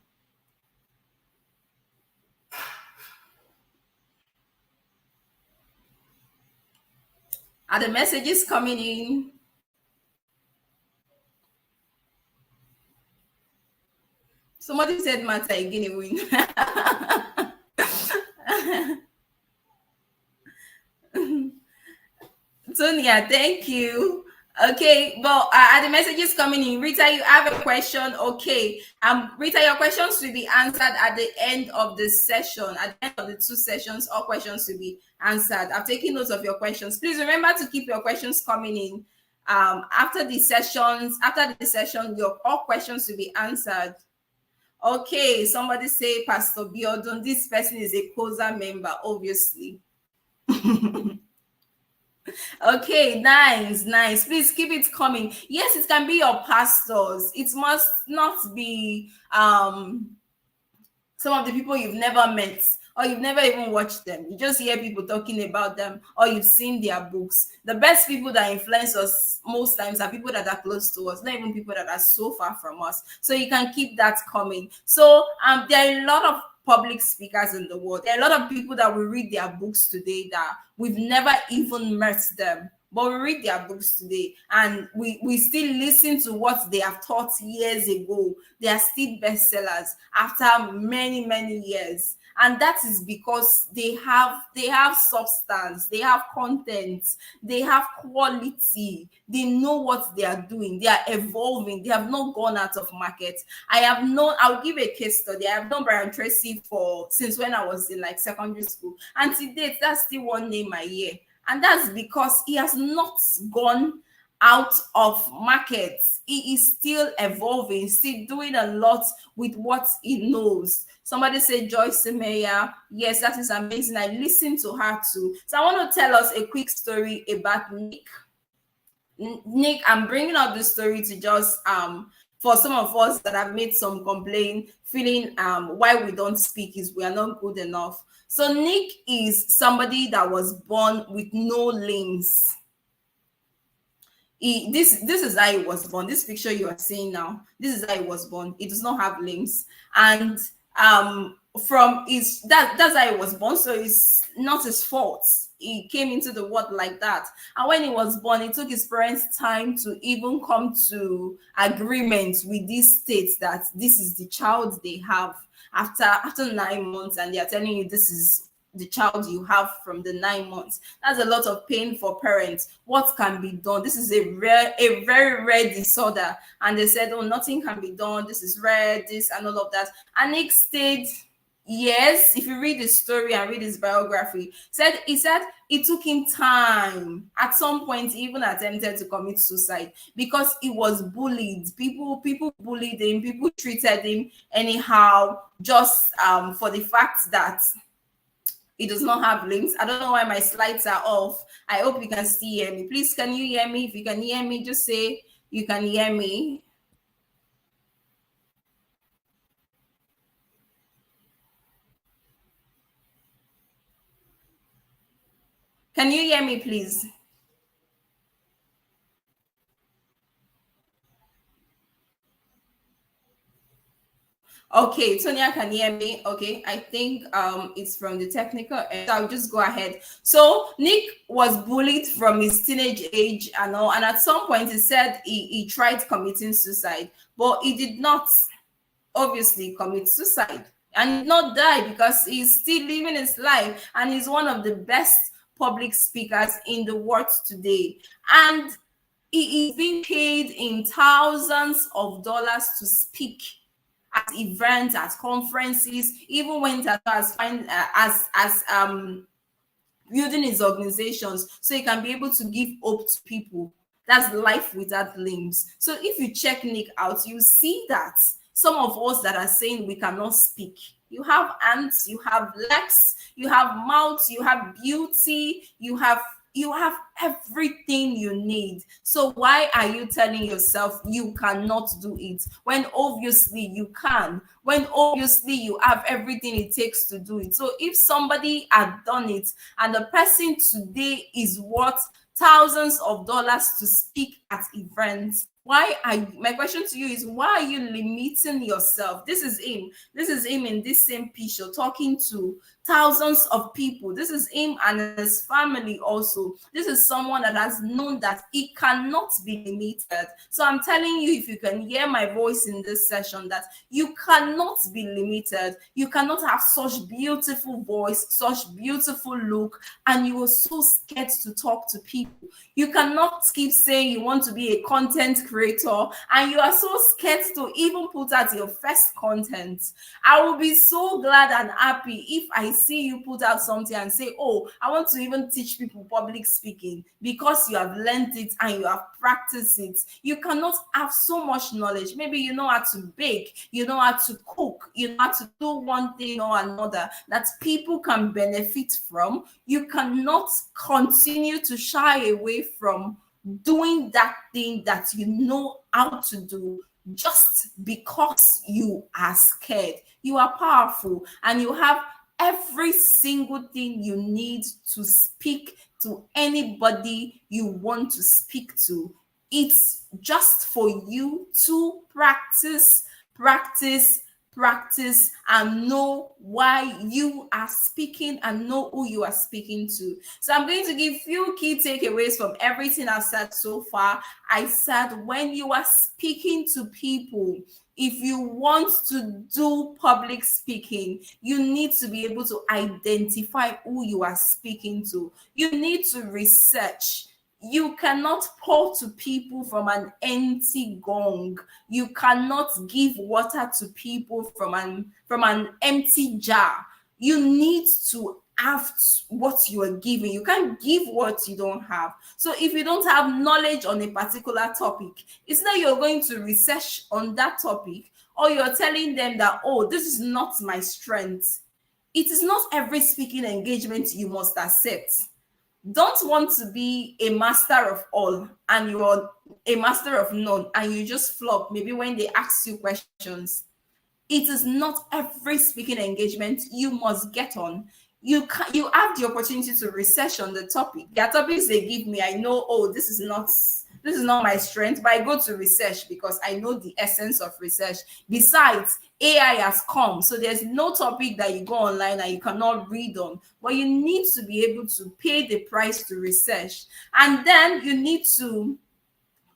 S1: Are the messages coming in? Somebody said Martha again win. Sonia, thank you. Okay, well, are the messages coming in? Rita, you have a question? Okay. Rita, your questions will be answered at the end of the session. At the end of the 2 sessions, all questions will be answered. I've taken notes of your questions. Please remember to keep your questions coming in. After the session, your all questions will be answered. Okay, somebody say Pastor Biodun. This person is a COSA member, obviously. Okay, nice. Please keep it coming. Yes, it can be your pastors. It must not be some of the people you've never met or you've never even watched them. You just hear people talking about them or you've seen their books. The best people that influence us most times are people that are close to us, not even people that are so far from us. So you can keep that coming. So there are a lot of public speakers in the world. There are a lot of people that will read their books today that we've never even met them, but we read their books today and we still listen to what they have taught years ago. They are still bestsellers after many years. And that is because they have substance, they have content, they have quality, they know what they are doing, they are evolving, they have not gone out of market. I'll give a case study. I've known Brian Tracy since when I was in like secondary school, and to date that's still one name I hear, and that's because he has not gone out of market. He is still evolving, still doing a lot with what he knows. Somebody said Joyce Meyer. Yes, that is amazing. I listened to her too. So I want to tell us a quick story about Nick. Nick, I'm bringing up the story to just for some of us that have made some complaint, feeling why we don't speak is we are not good enough. So Nick is somebody that was born with no limbs. This is how he was born. This picture you are seeing now, this is how he was born. It does not have limbs, and from his that's how he was born. So it's not his fault. He came into the world like that, and when he was born, it took his parents time to even come to agreement with these states that this is the child they have after 9 months, and they are telling you this is the child you have from the 9 months. That's a lot of pain for parents. What can be done? This is a very rare disorder, and they said, oh, nothing can be done, this is rare, this and all of that. And Nick stayed years. If you read the story and read his biography, he said it took him time. At some point, he even attempted to commit suicide because he was bullied. People bullied him, people treated him anyhow, just for the fact that it does not have links. I don't know why my slides are off. I hope you can still hear me. Please, can you hear me? If you can hear me, just say you can hear me. Can you hear me, please? Okay, Tonya can hear me. Okay, I think it's from the technical end. I'll just go ahead. So Nick was bullied from his teenage age and all, and at some point he said he tried committing suicide, but he did not obviously commit suicide and did not die because he's still living his life, and he's one of the best public speakers in the world today. And he is being paid in thousands of dollars to speak at events, at conferences, even went as building his organizations so he can be able to give hope to people. That's life without limbs. So if you check Nick out, you see that some of us that are saying we cannot speak. You have hands, you have legs, you have mouths, you have beauty, you have everything you need. So why are you telling yourself you cannot do it when obviously you can, when obviously you have everything it takes to do it? So if somebody had done it and the person today is worth thousands of dollars to speak at events, my question to you is, why are you limiting yourself? This is him in this same picture talking to thousands of people. This is him and his family also. This is someone that has known that he cannot be limited. So I'm telling you, if you can hear my voice in this session, that you cannot be limited. You cannot have such beautiful voice, such beautiful look, and you are so scared to talk to people. You cannot keep saying you want to be a content creator and you are so scared to even put out your first content. I will be so glad and happy if I see you put out something and say, oh, I want to even teach people public speaking, because you have learned it and you have practiced it. You cannot have so much knowledge. Maybe you know how to bake, you know how to cook, you know how to do one thing or another that people can benefit from. You cannot continue to shy away from doing that thing that you know how to do just because you are scared. You are powerful and you have every single thing you need to speak to anybody you want to speak to. It's just for you to practice and know why you are speaking and know who you are speaking to. So I'm going to give few key takeaways from everything I've said so far. I said, when you are speaking to people, if you want to do public speaking, you need to be able to identify who you are speaking to. You need to research. You cannot pour to people from an empty gong. You cannot give water to people from an empty jar. You need to have what you are giving. You can't give what you don't have. So if you don't have knowledge on a particular topic, it's not you're going to research on that topic, or you're telling them that, oh, this is not my strength. It is not every speaking engagement you must accept. Don't want to be a master of all and you're a master of none and you just flop maybe when they ask you questions. It is not every speaking engagement you must get on. You have the opportunity to research on the topic. There are topics they give me, I know, oh, this is not This is not my strength, but I go to research because I know the essence of research. Besides, AI has come, so there's no topic that you go online and you cannot read on, but you need to be able to pay the price to research. And then you need to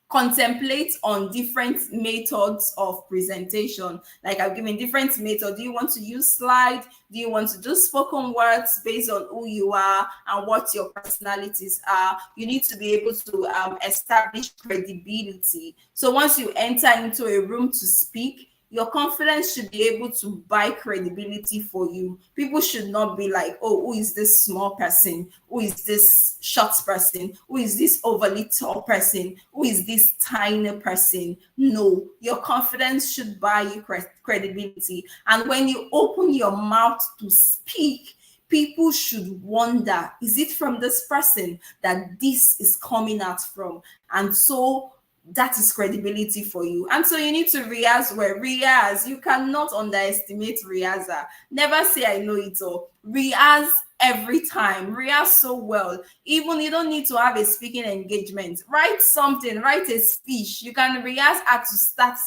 S1: contemplate on different methods of presentation. Like I've given different methods. Do you want to use slide? Do you want to do spoken words based on who you are and what your personalities are? You need to be able to establish credibility. So once you enter into a room to speak, your confidence should be able to buy credibility for you. People should not be like, oh, who is this small person? Who is this short person? Who is this overly tall person? Who is this tiny person? No, your confidence should buy you credibility. And when you open your mouth to speak, people should wonder, is it from this person that this is coming out from? And so that is credibility for you. And so you need to rehearse well. Rehearse. You cannot underestimate rehearsal. Never say I know it all. Rehearse every time. Rehearse so well. Even you don't need to have a speaking engagement. Write something, write a speech. You can rehearse how to start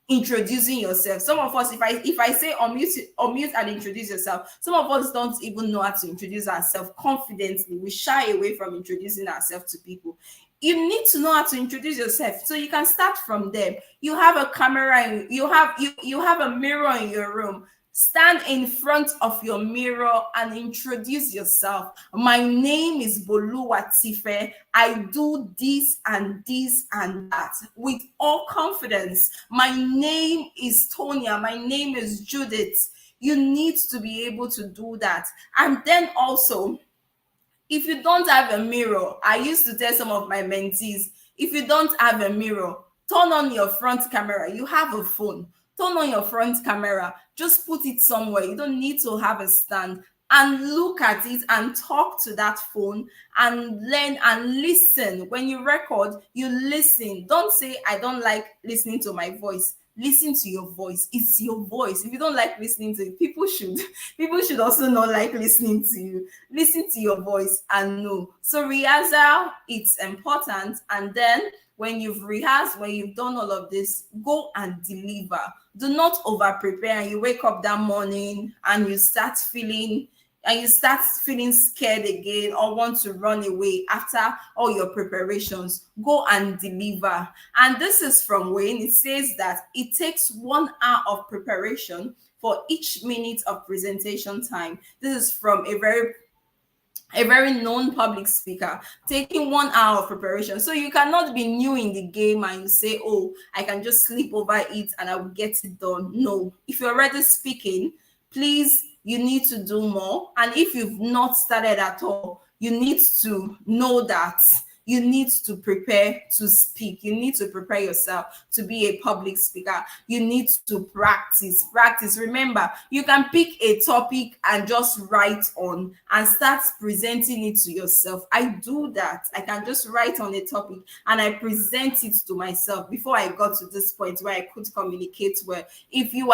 S1: introducing yourself. Some of us, if I say unmute and introduce yourself, some of us don't even know how to introduce ourselves confidently. We shy away from introducing ourselves to people. You need to know how to introduce yourself, so you can start from there. You have a camera, you have a mirror in your room. Stand in front of your mirror and introduce yourself. My name is Boluwatife. I do this and this and that with all confidence. My name is Tonya. My name is Judith. You need to be able to do that. And then also, if you don't have a mirror, I used to tell some of my mentees, if you don't have a mirror, turn on your front camera. You have a phone. Turn on your front camera. Just put it somewhere. You don't need to have a stand. And look at it and talk to that phone and learn and listen. When you record, you listen. Don't say, I don't like listening to my voice. Listen to your voice. It's your voice. If you don't like listening to it, people should also not like listening to you. Listen to your voice and know. So rehearsal, it's important. And then when you've rehearsed, when you've done all of this, go and deliver. Do not over prepare and you wake up that morning and you start feeling scared again or want to run away after all your preparations. Go and deliver. And this is from Wayne. It says that it takes 1 hour of preparation for each minute of presentation time. This is from a very known public speaker, taking 1 hour of preparation. So you cannot be new in the game and you say, oh, I can just sleep over it and I will get it done. No, if you're already speaking, please, you need to do more. And if you've not started at all, you need to know that you need to prepare to speak. You need to prepare yourself to be a public speaker. You need to practice. Remember, you can pick a topic and just write on and start presenting it to yourself. I do that. I can just write on a topic and I present it to myself before I got to this point where I could communicate well. If you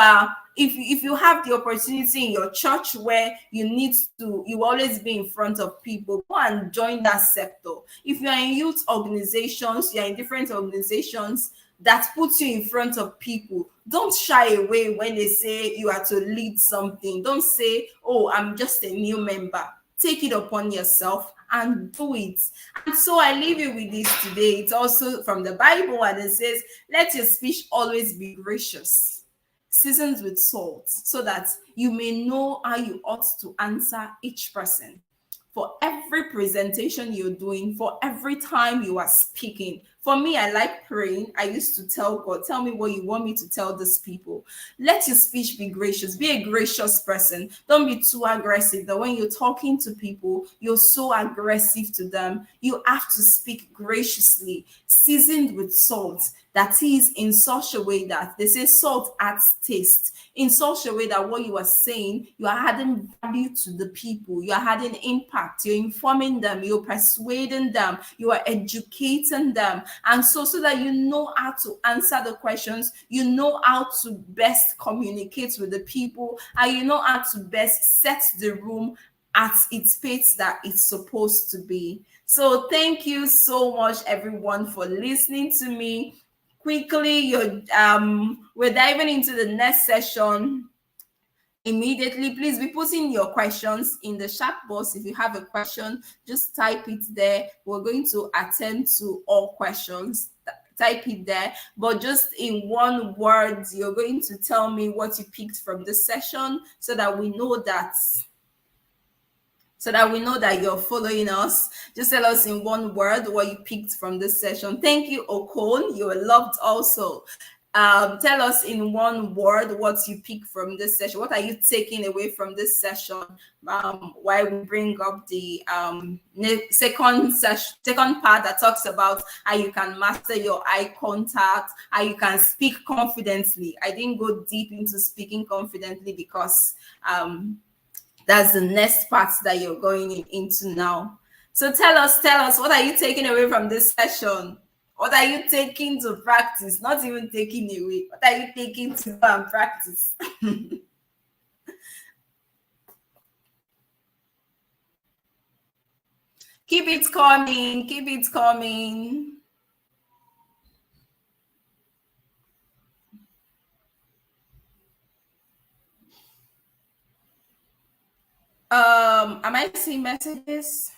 S1: have the opportunity in your church where you always be in front of people, go and join that sector. If you are in youth organizations, you are in different organizations that puts you in front of people, don't shy away when they say you are to lead something. Don't say, oh, I'm just a new member. Take it upon yourself and do it. And so I leave you with this today. It's also from the Bible, and it says, let your speech always be gracious, seasoned with salt, so that you may know how you ought to answer each person. For every presentation you're doing, for every time you are speaking. For me, I like praying. I used to tell God, tell me what you want me to tell these people. Let your speech be gracious. Be a gracious person. Don't be too aggressive that when you're talking to people, you're so aggressive to them. You have to speak graciously, seasoned with salt. That is in such a way that they say salt adds taste. In such a way that what you are saying, you are adding value to the people. You are adding impact. You're informing them. You're persuading them. You are educating them. And so that you know how to answer the questions, you know how to best communicate with the people, and you know how to best set the room at its pace that it's supposed to be. So thank you so much, everyone, for listening to me. Quickly, we're diving into the next session immediately. Please be putting your questions in the chat box. If you have a question, just type it there. We're going to attend to all questions. Type it there, but just in one word, you're going to tell me what you picked from this session so that we know that you're following us. Just tell us in one word what you picked from this session. Thank you, Okon. You were loved also. Tell us in one word what you pick from this session. What are you taking away from this session? While we bring up the second part that talks about how you can master your eye contact, how you can speak confidently. I didn't go deep into speaking confidently because that's the next part that you're going into now. So tell us, what are you taking away from this session? What are you taking to practice? Not even taking away. What are you taking to go and practice? Keep it coming. Keep it coming. Am I seeing messages?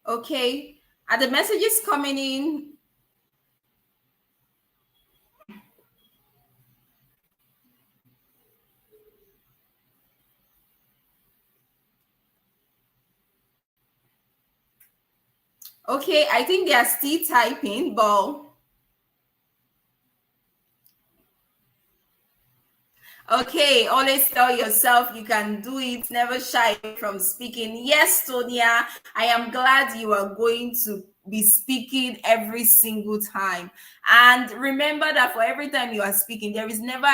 S1: Okay. Are the messages coming in? Okay, I think they are still typing, but okay, always tell yourself you can do it. Never shy from speaking. Yes, Sonia, I am glad you are going to be speaking every single time. And remember that for every time you are speaking, there's never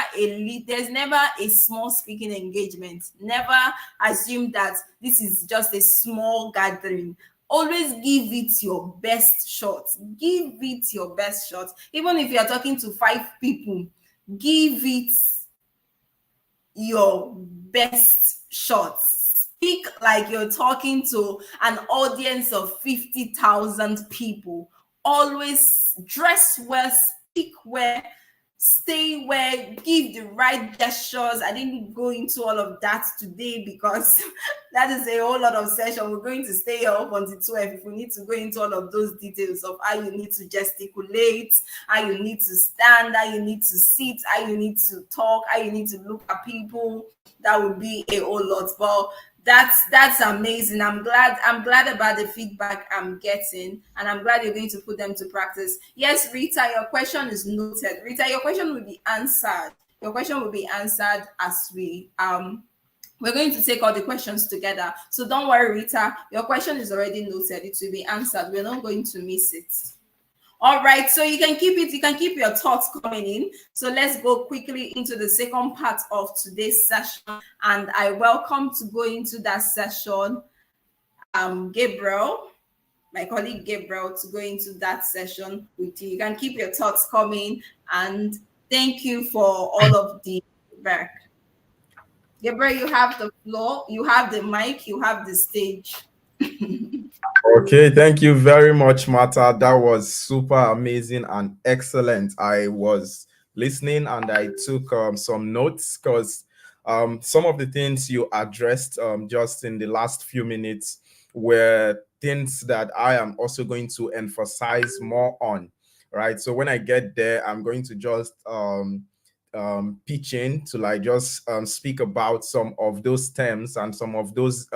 S1: a small speaking engagement. Never assume that this is just a small gathering. Always give it your best shot. Give it your best shot. Even if you are talking to 5 people, give it your best shots. Speak like you're talking to an audience of 50,000 people. Always dress well, speak well, stay well, give the right gestures. I didn't go into all of that today because that is a whole lot of session. We're going to stay up until 12 if we need to go into all of those details of how you need to gesticulate, how you need to stand, how you need to sit, how you need to talk, how you need to look at people. That would be a whole lot. But that's amazing. I'm glad about the feedback I'm getting, and I'm glad you're going to put them to practice. Yes, Rita, your question is noted. Rita, your question will be answered. Your question will be answered as we're going to take all the questions together. So don't worry, Rita. Your question is already noted. It will be answered. We're not going to miss it. All right, so you can keep your thoughts coming in. So let's go quickly into the second part of today's session. And I welcome to go into that session Gabriel, my colleague Gabriel, to go into that session with you. You can keep your thoughts coming, and thank you for all of the feedback. Gabriel, you have the floor, you have the mic, you have the stage.
S2: Okay, thank you very much, Martha. That was super amazing and excellent. I was listening and I took some notes because some of the things you addressed just in the last few minutes were things that I am also going to emphasize more on, right? So when I get there, I'm going to just pitch in to like just speak about some of those terms and some of those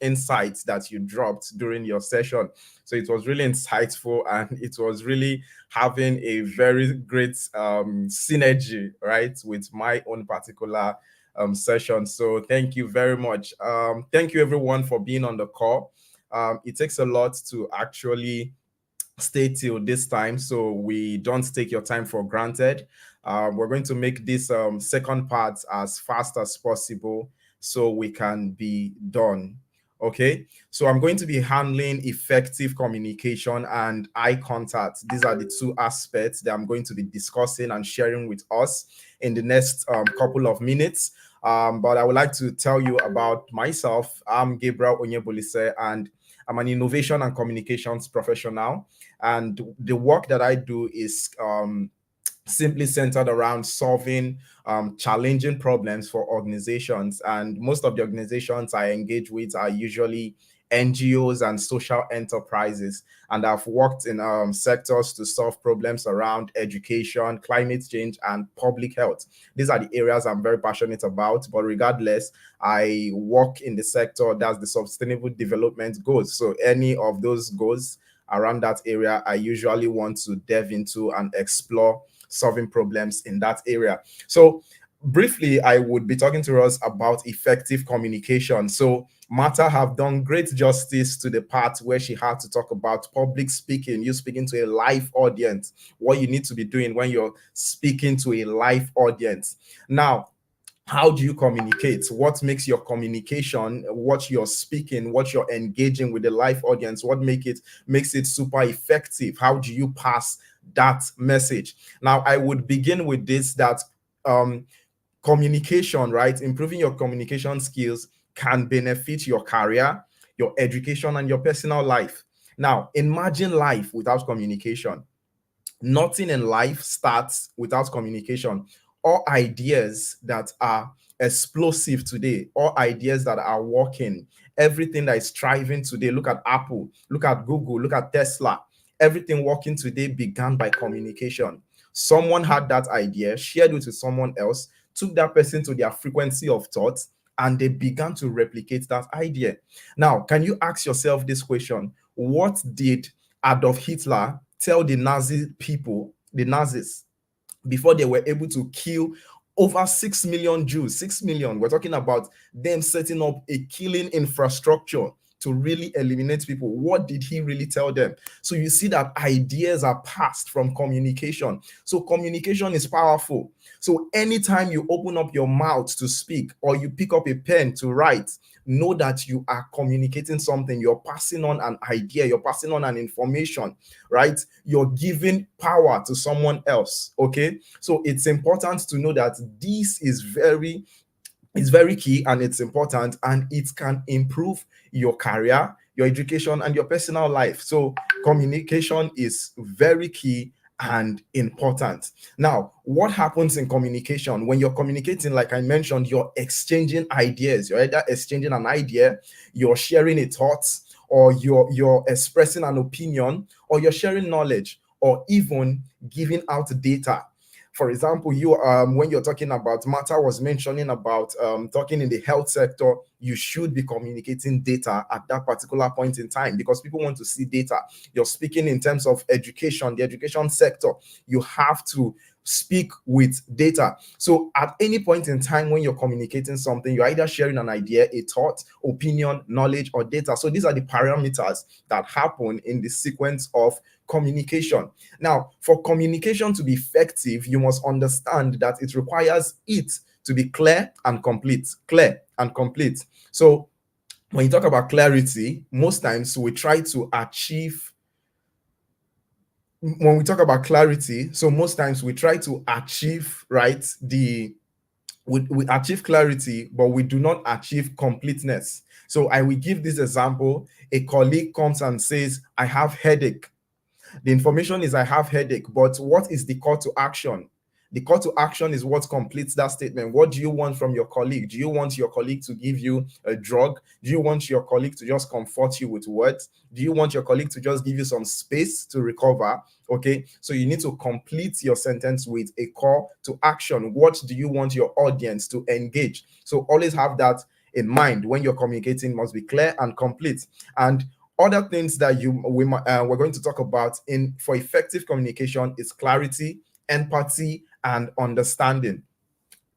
S2: insights that you dropped during your session. So it was really insightful and it was really having a very great synergy, right, with my own particular session. So thank you very much. Thank you everyone for being on the call. It takes a lot to actually stay till this time, so we don't take your time for granted. We're going to make this second part as fast as possible so we can be done. Okay, so I'm going to be handling effective communication and eye contact. These are the two aspects that I'm going to be discussing and sharing with us in the next couple of minutes. But I would like to tell you about myself. I'm Gabriel Onyebolise, and I'm an innovation and communications professional. And the work that I do is simply centered around solving challenging problems for organizations. And most of the organizations I engage with are usually NGOs and social enterprises. And I've worked in sectors to solve problems around education, climate change, and public health. These are the areas I'm very passionate about. But regardless, I work in the sector that's the sustainable development goals. So any of those goals around that area, I usually want to delve into and explore solving problems in that area. So, briefly, I would be talking to us about effective communication. So, Martha have done great justice to the part where she had to talk about public speaking, you speaking to a live audience, what you need to be doing when you're speaking to a live audience. Now, how do you communicate? What makes your communication, what you're speaking, what you're engaging with the live audience, what makes it super effective? How do you pass that message? Now, I would begin with this, that um communication, right? Improving your communication skills can benefit your career, your education, and your personal life. Now, imagine life without communication. Nothing in life starts without communication. All ideas that are explosive today, all ideas that are working, everything that is thriving today. Look at Apple, look at Google, look at Tesla. Everything working today began by communication. Someone had that idea, shared it with someone else, took that person to their frequency of thought, and they began to replicate that idea. Now, can you ask yourself this question? What did Adolf Hitler tell the Nazi people, the Nazis, before they were able to kill over 6 million Jews? 6 million. We're talking about them setting up a killing infrastructure to really eliminate people. What did he really tell them? So you see that ideas are passed from communication. So communication is powerful. So anytime you open up your mouth to speak or you pick up a pen to write, know that you are communicating something. You're passing on an idea, you're passing on an information, right? You're giving power to someone else. Okay. So it's important to know that this is very key, and it's important, and it can improve your career, your education, and your personal life. So communication is very key and important. Now, what happens in communication? When you're communicating, like I mentioned, you're exchanging ideas. You're either exchanging an idea, you're sharing a thought, or you're expressing an opinion, or you're sharing knowledge, or even giving out data. For example, you when you're talking about, Martha was mentioning about talking in the health sector, you should be communicating data at that particular point in time because people want to see data. You're speaking in terms of education, the education sector, you have to speak with data. So at any point in time when you're communicating something, you're either sharing an idea, a thought, opinion, knowledge, or data. So these are the parameters that happen in the sequence of communication. Now, for communication to be effective, you must understand that it requires it to be clear and complete. Clear and complete. So when you talk about clarity, most times we try to achieve, when we talk about clarity, so most times we try to achieve, right, we achieve clarity, but we do not achieve completeness. So I will give this example. A colleague comes and says, I have headache. The information is I have headache, but what is the call to action? The call to action is what completes that statement. What do you want from your colleague? Do you want your colleague to give you a drug? Do you want your colleague to just comfort you with words? Do you want your colleague to just give you some space to recover? Okay, so you need to complete your sentence with a call to action. What do you want your audience to engage? So always have that in mind when you're communicating. Must be clear and complete. And other things that we're going to talk about in for effective communication is clarity, empathy, and understanding.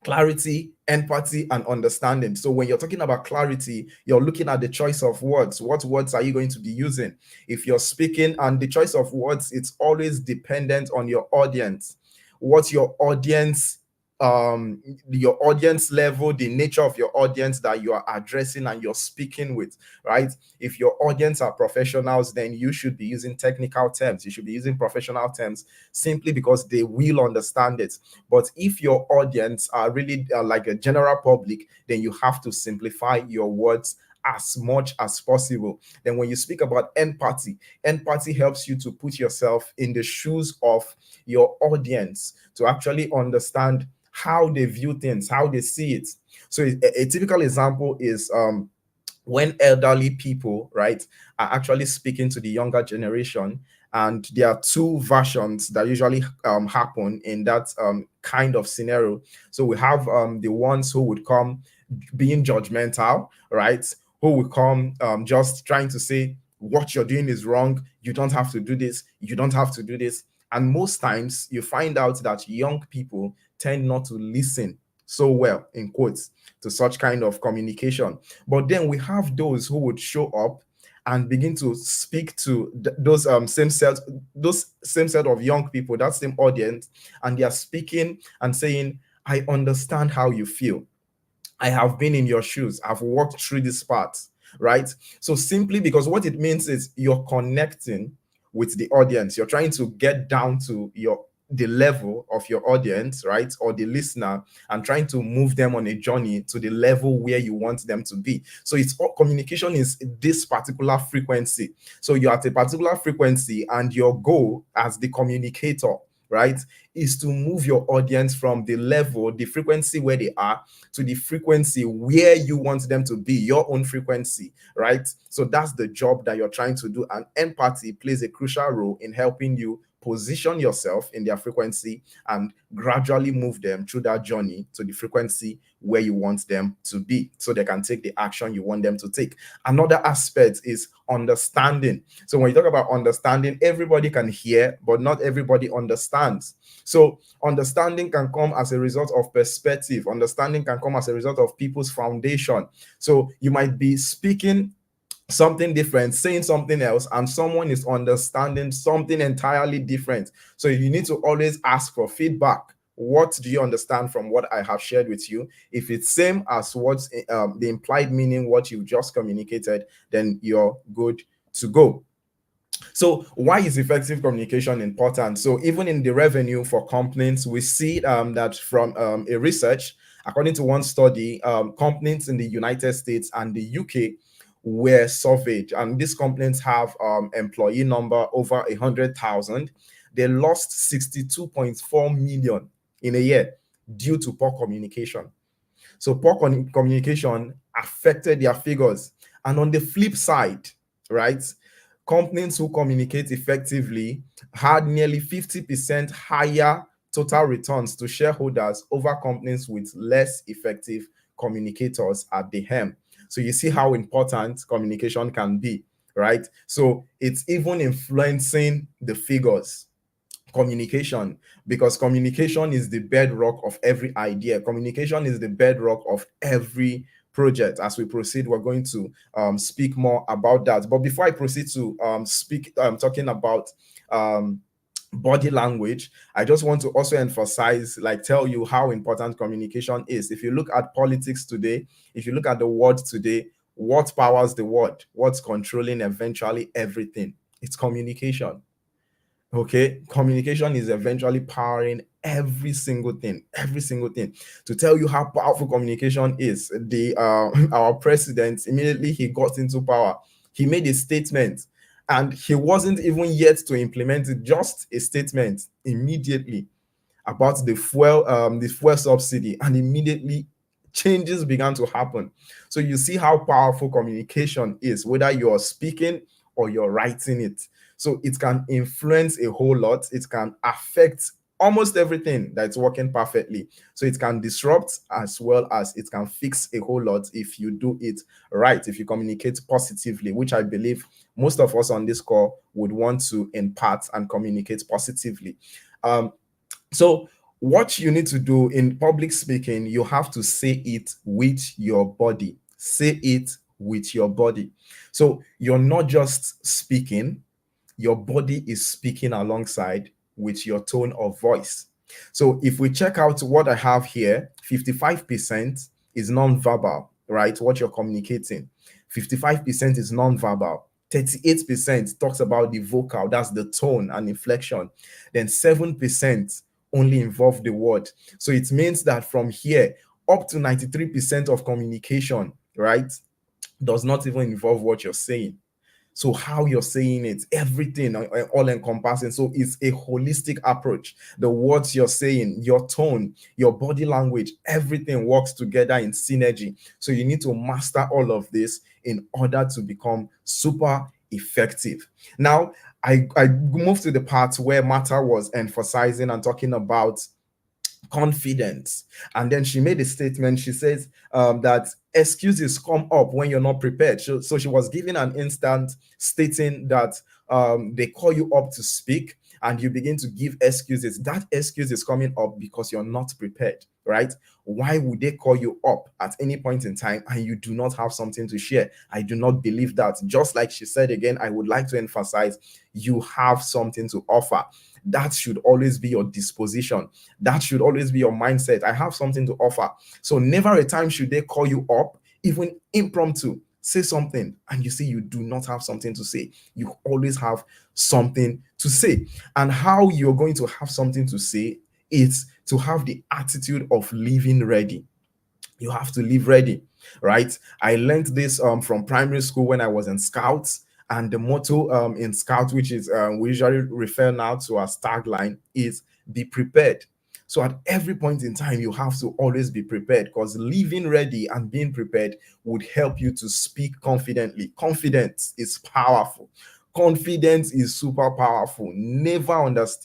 S2: clarity, empathy, and understanding. So when you're talking about clarity, you're looking at the choice of words. What words are you going to be using? If you're speaking, and the choice of words, it's always dependent on your audience. What your audience level, the nature of your audience that you are addressing and you're speaking with, right? If your audience are professionals, then you should be using technical terms. You should be using professional terms simply because they will understand it. But if your audience are really like a general public, then you have to simplify your words as much as possible. Then when you speak about empathy, empathy helps you to put yourself in the shoes of your audience to actually understand how they view things, how they see it. So a typical example is when elderly people, right, are actually speaking to the younger generation, and there are two versions that usually happen in that kind of scenario. So we have the ones who would come being judgmental, right, who will come just trying to say what you're doing is wrong, you don't have to do this, you don't have to do this. And most times you find out that young people tend not to listen so well, in quotes, to such kind of communication. But then we have those who would show up and begin to speak to those same set of young people, that same audience, and they are speaking and saying, I understand how you feel. I have been in your shoes. I've walked through this part, right? So simply because what it means is you're connecting with the audience. You're trying to get down to the level of your audience, right? Or the listener, and trying to move them on a journey to the level where you want them to be. So it's communication is this particular frequency. So you're at a particular frequency, and your goal as the communicator, right, is to move your audience from the level, the frequency where they are, to the frequency where you want them to be, your own frequency, right? So that's the job that you're trying to do. And empathy plays a crucial role in helping you position yourself in their frequency and gradually move them through that journey to the frequency where you want them to be, so they can take the action you want them to take. Another aspect is understanding. So when you talk about understanding, everybody can hear, but not everybody understands. So understanding can come as a result of perspective. Understanding can come as a result of people's foundation. So you might be speaking something different, saying something else, and someone is understanding something entirely different. So you need to always ask for feedback. What do you understand from what I have shared with you? If it's same as what's the implied meaning, what you just communicated, then you're good to go. So why is effective communication important? So even in the revenue for companies, we see that from a research, according to one study, companies in the United States and the UK were surveyed, and these companies have employee number over 100,000. They lost 62.4 million in a year due to poor communication. So poor communication affected their figures. And on the flip side, right, companies who communicate effectively had nearly 50% higher total returns to shareholders over companies with less effective communicators at the helm. So you see how important communication can be, right? So it's even influencing the figures. Communication, because communication is the bedrock of every idea. Communication is the bedrock of every project. As we proceed, we're going to speak more about that. But before I proceed to speak, talking about body language, I just want to also emphasize, like tell you how important communication is. If you look at politics today, if you look at the world today, what powers the world? What's controlling eventually everything? It's communication. Okay, communication is eventually powering every single thing, every single thing. To tell you how powerful communication is, the our president, immediately he got into power, he made a statement, and he wasn't even yet to implement it, just a statement immediately about the fuel subsidy, and immediately changes began to happen. So you see how powerful communication is, whether you're speaking or you're writing it. So it can influence a whole lot. It can affect almost everything that's working perfectly. So it can disrupt as well as it can fix a whole lot if you do it right, if you communicate positively, which I believe most of us on this call would want to impart and communicate positively. So What you need to do in public speaking, you have to say it with your body. Say it with your body. So you're not just speaking, your body is speaking alongside with your tone of voice. So if we check out what I have here, 55% is non-verbal, right? What you're communicating. 55% is non-verbal. 38% talks about the vocal, that's the tone and inflection. Then 7% only involve the word. So it means that from here up to 93% of communication, right, does not even involve what you're saying. So how you're saying it, everything all encompassing. So it's a holistic approach. The words you're saying, your tone, your body language, everything works together in synergy. So you need to master all of this in order to become super effective. Now, I moved to the part where Martha was emphasizing and talking about confidence. And then she made a statement. She says that excuses come up when you're not prepared. So she was giving an instance stating that they call you up to speak and you begin to give excuses. That excuse is coming up because you're not prepared, right? Why would they call you up at any point in time and you do not have something to share? I do not believe that. Just like she said again, I would like to emphasize you have something to offer. That should always be your disposition. That should always be your mindset. I have something to offer. So never a time should they call you up, even impromptu. Say something and you see you do not have something to say. You always have something to say. And how you're going to have something to say is to have the attitude of living ready. You have to live ready, right? I learned this from primary school when I was in Scouts. And the motto in Scout, which is we usually refer now to as tagline, is be prepared. So at every point in time, you have to always be prepared, because living ready and being prepared would help you to speak confidently. Confidence is powerful. Confidence is super powerful. Never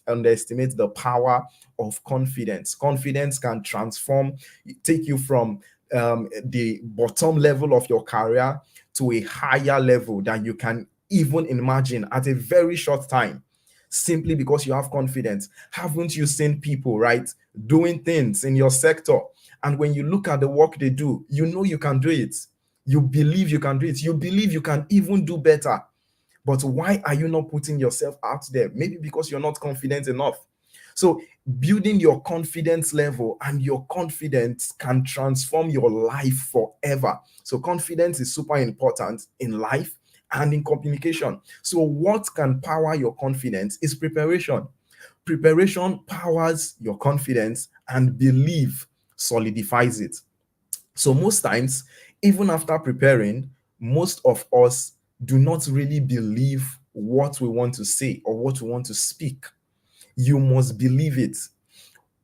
S2: underestimate the power of confidence. Confidence can transform, take you from the bottom level of your career to a higher level than you can even imagine at a very short time, simply because you have confidence. Haven't you seen people, right, doing things in your sector, and when you look at the work they do, you know you can do it. You believe you can do it. You believe you can even do better. But why are you not putting yourself out there? Maybe because you're not confident enough. So building your confidence level, and your confidence can transform your life forever. So confidence is super important in life and in communication. So what can power your confidence is preparation. Preparation powers your confidence, and belief solidifies it. So most times, even after preparing, most of us do not really believe what we want to say or what we want to speak. You must believe it.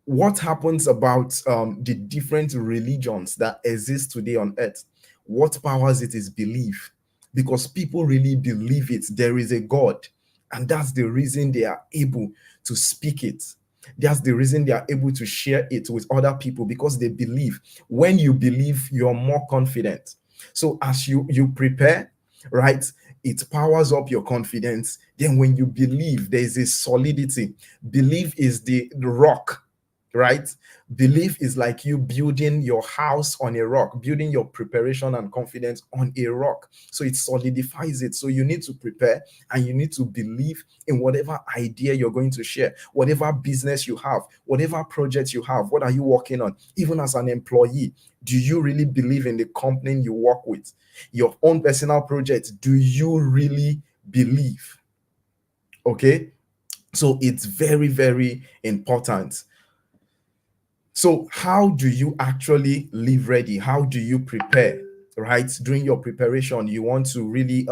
S2: What happens about the different religions that exist today on earth? What powers it is belief, because people really believe it. There is a God, and that's the reason they are able to speak it. That's the reason they are able to share it with other people, because they believe. When you believe, you're more confident. So as you prepare, right, it powers up your confidence. Then when you believe, there is a solidity. Belief is the rock, right? Belief is like you building your house on a rock, building your preparation and confidence on a rock. So it solidifies it. So you need to prepare, and you need to believe in whatever idea you're going to share, whatever business you have, whatever project you have. What are you working on? Even as an employee, do you really believe in the company you work with? Your own personal project, do you really believe? Okay, so it's very, very important. So how do you actually live ready? How do you prepare? Right, during your preparation, you want to really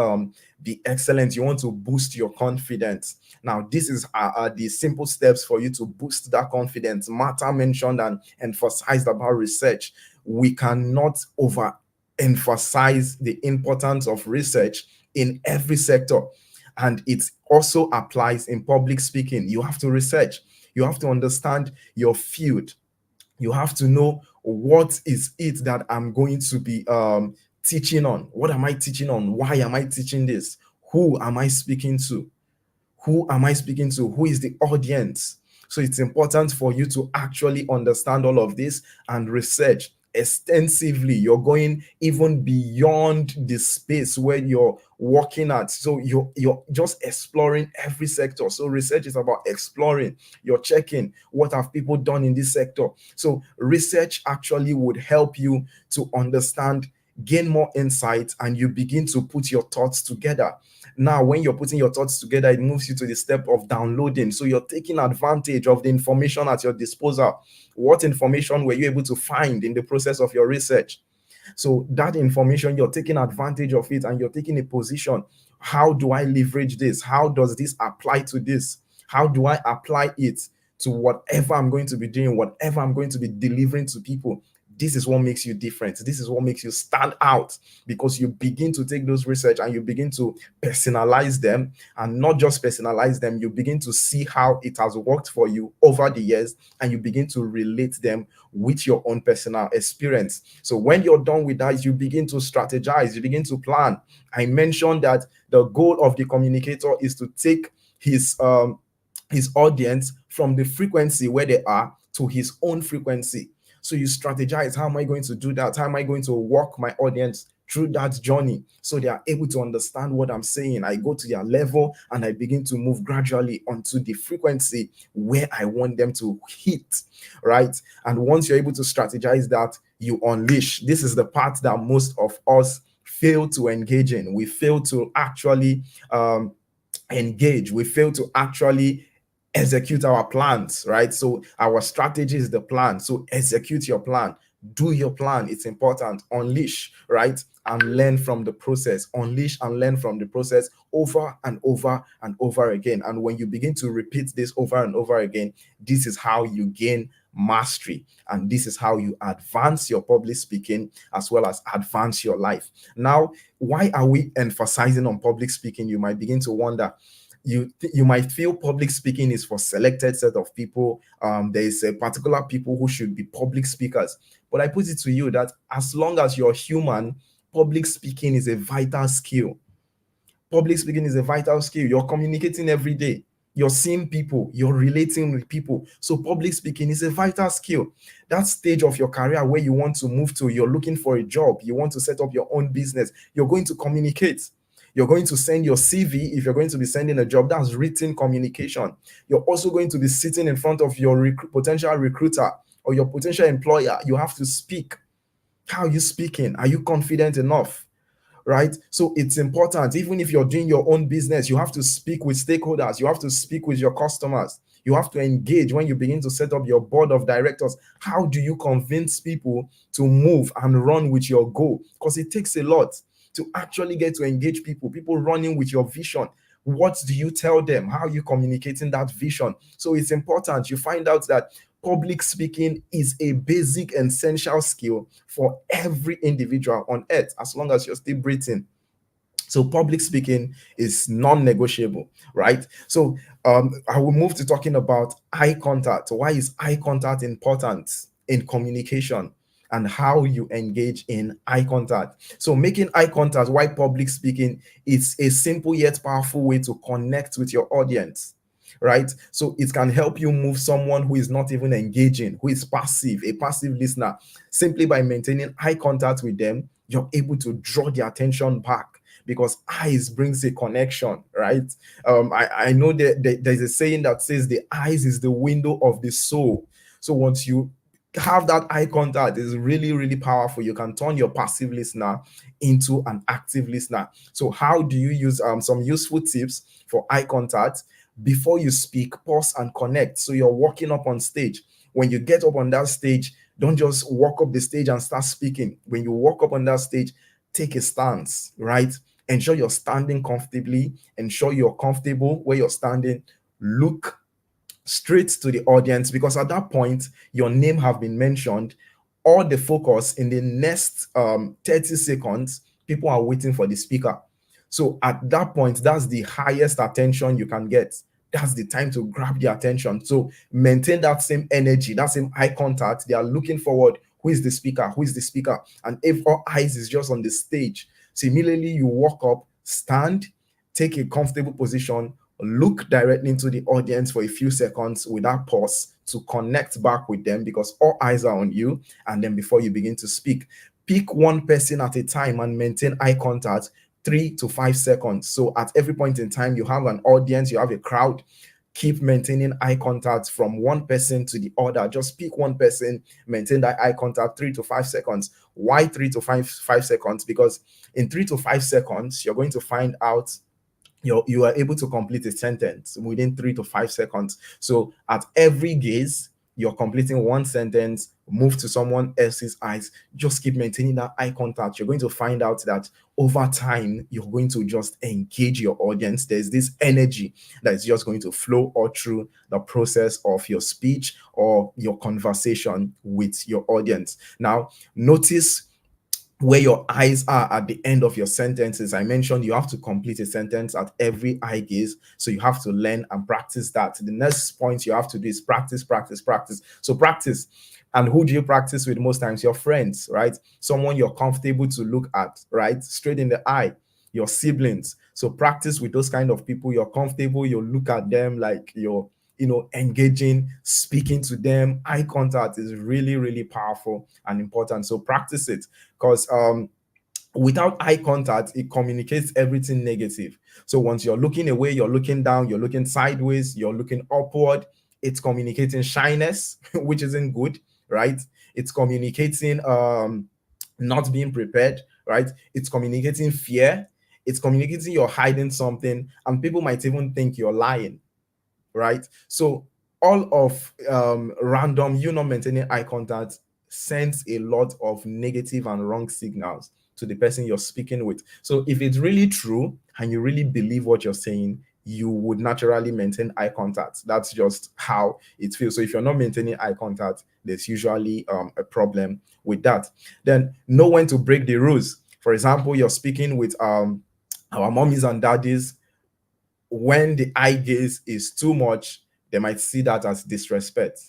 S2: be excellent. You want to boost your confidence. Now this is the simple steps for you to boost that confidence. Martha mentioned and emphasized about research. We cannot overemphasize the importance of research in every sector, and it also applies in public speaking. You have to research. You have to understand your field. You have to know, what is it that I'm going to be teaching on? What am I teaching on? Why am I teaching this? Who am I speaking to? Who am I speaking to? Who is the audience? So it's important for you to actually understand all of this and research extensively. You're going even beyond the space where you're working at. So you're just exploring every sector. So research is about exploring. You're checking what have people done in this sector. So research actually would help you to understand, gain more insight, and you begin to put your thoughts together. Now, when you're putting your thoughts together, it moves you to the step of downloading. So you're taking advantage of the information at your disposal. What information were you able to find in the process of your research? So that information, you're taking advantage of it and you're taking a position. How do I leverage this? How does this apply to this? How do I apply it to whatever I'm going to be doing, whatever I'm going to be delivering to people? This is what makes you different. This is what makes you stand out, because you begin to take those research and you begin to personalize them, and not just personalize them, you begin to see how it has worked for you over the years, and you begin to relate them with your own personal experience. So when you're done with that, you begin to strategize, you begin to plan. I mentioned that the goal of the communicator is to take his audience from the frequency where they are to his own frequency. So you strategize, how am I going to do that? How am I going to walk my audience through that journey so they are able to understand what I'm saying? I go to their level and I begin to move gradually onto the frequency where I want them to hit, right? And once you're able to strategize that, you unleash. This is the part that most of us fail to engage in. We fail to actually engage. We fail to actually execute our plans, right? So our strategy is the plan. So execute your plan, do your plan. It's important. Unleash, right? And learn from the process. Unleash and learn from the process over and over and over again. And when you begin to repeat this over and over again, this is how you gain mastery, and this is how you advance your public speaking as well as advance your life. Now, why are we emphasizing on public speaking? You might begin to wonder. You might feel public speaking is for selected set of people. There is a particular people who should be public speakers. But I put it to you that as long as you're human, public speaking is a vital skill. Public speaking is a vital skill. You're communicating every day. You're seeing people, you're relating with people. So public speaking is a vital skill. That stage of your career where you want to move to, you're looking for a job, you want to set up your own business, you're going to communicate. You're going to send your CV. If you're going to be sending a job, that's written communication. You're also going to be sitting in front of your potential recruiter or your potential employer. You have to speak. How are you speaking? Are you confident enough? Right? So it's important. Even if you're doing your own business, you have to speak with stakeholders. You have to speak with your customers. You have to engage when you begin to set up your board of directors. How do you convince people to move and run with your goal? Because it takes a lot to actually get to engage people running with your vision. What do you tell them? How are you communicating that vision? So it's important you find out that public speaking is a basic essential skill for every individual on earth, as long as you're still breathing. So public speaking is non-negotiable, right? So I will move to talking about eye contact. Why is eye contact important in communication, and how you engage in eye contact? So making eye contact while public speaking is a simple yet powerful way to connect with your audience, right? So it can help you move someone who is not even engaging, who is passive, a passive listener. Simply by maintaining eye contact with them, you're able to draw their attention back, because eyes brings a connection, right? I know that there's a saying that says the eyes is the window of the soul. So once you have that eye contact, is really, really powerful. You can turn your passive listener into an active listener. So how do you use some useful tips for eye contact? Before you speak, pause and connect. So you're walking up on stage. When you get up on that stage, don't just walk up the stage and start speaking. When you walk up on that stage, take a stance, right? Ensure you're standing comfortably. Ensure you're comfortable where you're standing. Look straight to the audience, because at that point, your name have been mentioned. All the focus in the next 30 seconds, people are waiting for the speaker. So at that point, that's the highest attention you can get. That's the time to grab the attention. So maintain that same energy, that same eye contact. They are looking forward. Who is the speaker? Who is the speaker? And if all eyes is just on the stage, so immediately you walk up, stand, take a comfortable position, look directly into the audience for a few seconds without pause to connect back with them, because all eyes are on you. And then before you begin to speak, pick one person at a time and maintain eye contact 3 to 5 seconds. So at every point in time, you have an audience, you have a crowd. Keep maintaining eye contact from one person to the other. Just pick one person, maintain that eye contact 3 to 5 seconds. Why 3 to 5 seconds? Because in 3 to 5 seconds, you're going to find out you are able to complete a sentence within 3 to 5 seconds. So at every gaze, you're completing one sentence, move to someone else's eyes, just keep maintaining that eye contact. You're going to find out that over time, you're going to just engage your audience. There's this energy that is just going to flow all through the process of your speech or your conversation with your audience. Now, notice where your eyes are at the end of your sentences. I mentioned you have to complete a sentence at every eye gaze. So you have to learn and practice that. The next point you have to do is practice, practice, practice. So practice. And who do you practice with most times? Your friends, right? Someone you're comfortable to look at, right? Straight in the eye. Your siblings. So practice with those kind of people you're comfortable. You look at them like you're engaging, speaking to them. Eye contact is really, really powerful and important. So practice it, because without eye contact, it communicates everything negative. So once you're looking away, you're looking down, you're looking sideways, you're looking upward, it's communicating shyness, which isn't good, right? It's communicating not being prepared, right? It's communicating fear. It's communicating you're hiding something, and people might even think you're lying, right? So all of random, you not maintaining eye contact sends a lot of negative and wrong signals to the person you're speaking with. So if it's really true and you really believe what you're saying, you would naturally maintain eye contact. That's just how it feels. So if you're not maintaining eye contact, there's usually a problem with that. Then know when to break the rules. For example, you're speaking with our mommies and daddies. When the eye gaze is too much, they might see that as disrespect.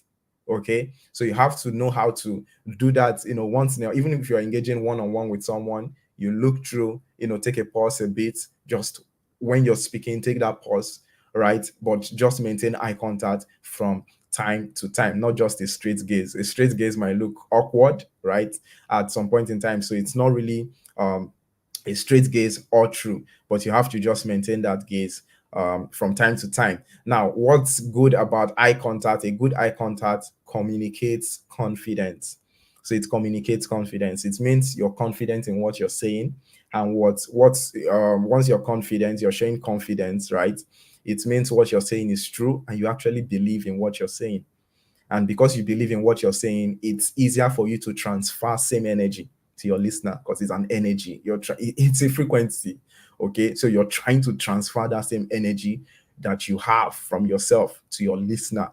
S2: Okay, so you have to know how to do that, once now. Even if you're engaging one-on-one with someone, you look through, take a pause a bit. Just when you're speaking, take that pause, right? But just maintain eye contact from time to time, not just a straight gaze. A straight gaze might look awkward, right, at some point in time. So it's not really a straight gaze all through, but you have to just maintain that gaze from time to time. Now, what's good about eye contact? A good eye contact communicates confidence. So it communicates confidence. It means you're confident in what you're saying, and once you're confident, you're showing confidence, right? It means what you're saying is true, and you actually believe in what you're saying. And because you believe in what you're saying, it's easier for you to transfer same energy to your listener, because it's an energy. It's a frequency. Okay, so you're trying to transfer that same energy that you have from yourself to your listener.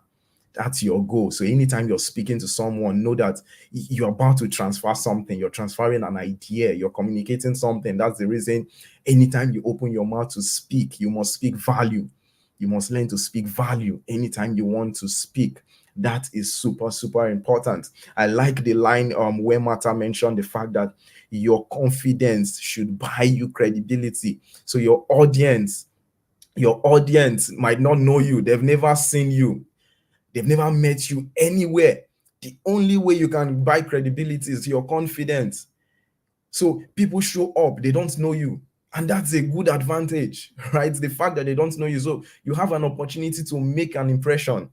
S2: That's your goal. So anytime you're speaking to someone, know that you're about to transfer something. You're transferring an idea. You're communicating something. That's the reason anytime you open your mouth to speak, you must speak value. You must learn to speak value anytime you want to speak. That is super, super important. I like the line where Martha mentioned the fact that your confidence should buy you credibility. So your audience might not know you. They've never seen you. They've never met you anywhere. The only way you can buy credibility is your confidence. So people show up, they don't know you. And that's a good advantage, right? The fact that they don't know you. So you have an opportunity to make an impression.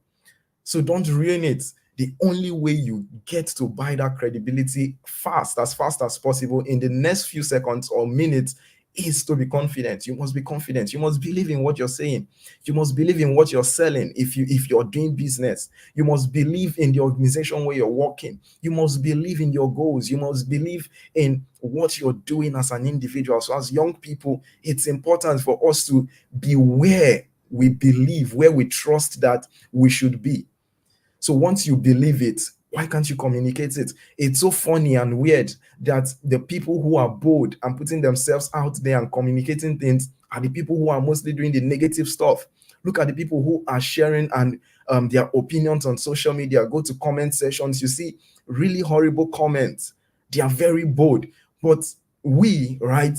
S2: So don't ruin it. The only way you get to buy that credibility fast as possible in the next few seconds or minutes is to be confident. You must be confident. You must believe in what you're saying. You must believe in what you're selling. If you're doing business, you must believe in the organization where you're working. You must believe in your goals. You must believe in what you're doing as an individual. So as young people, it's important for us to be where we believe, where we trust that we should be. So once you believe it, why can't you communicate it? It's so funny and weird that the people who are bold and putting themselves out there and communicating things are the people who are mostly doing the negative stuff. Look at the people who are sharing and their opinions on social media. Go to comment sections, you see really horrible comments. They are very bold. But we, right,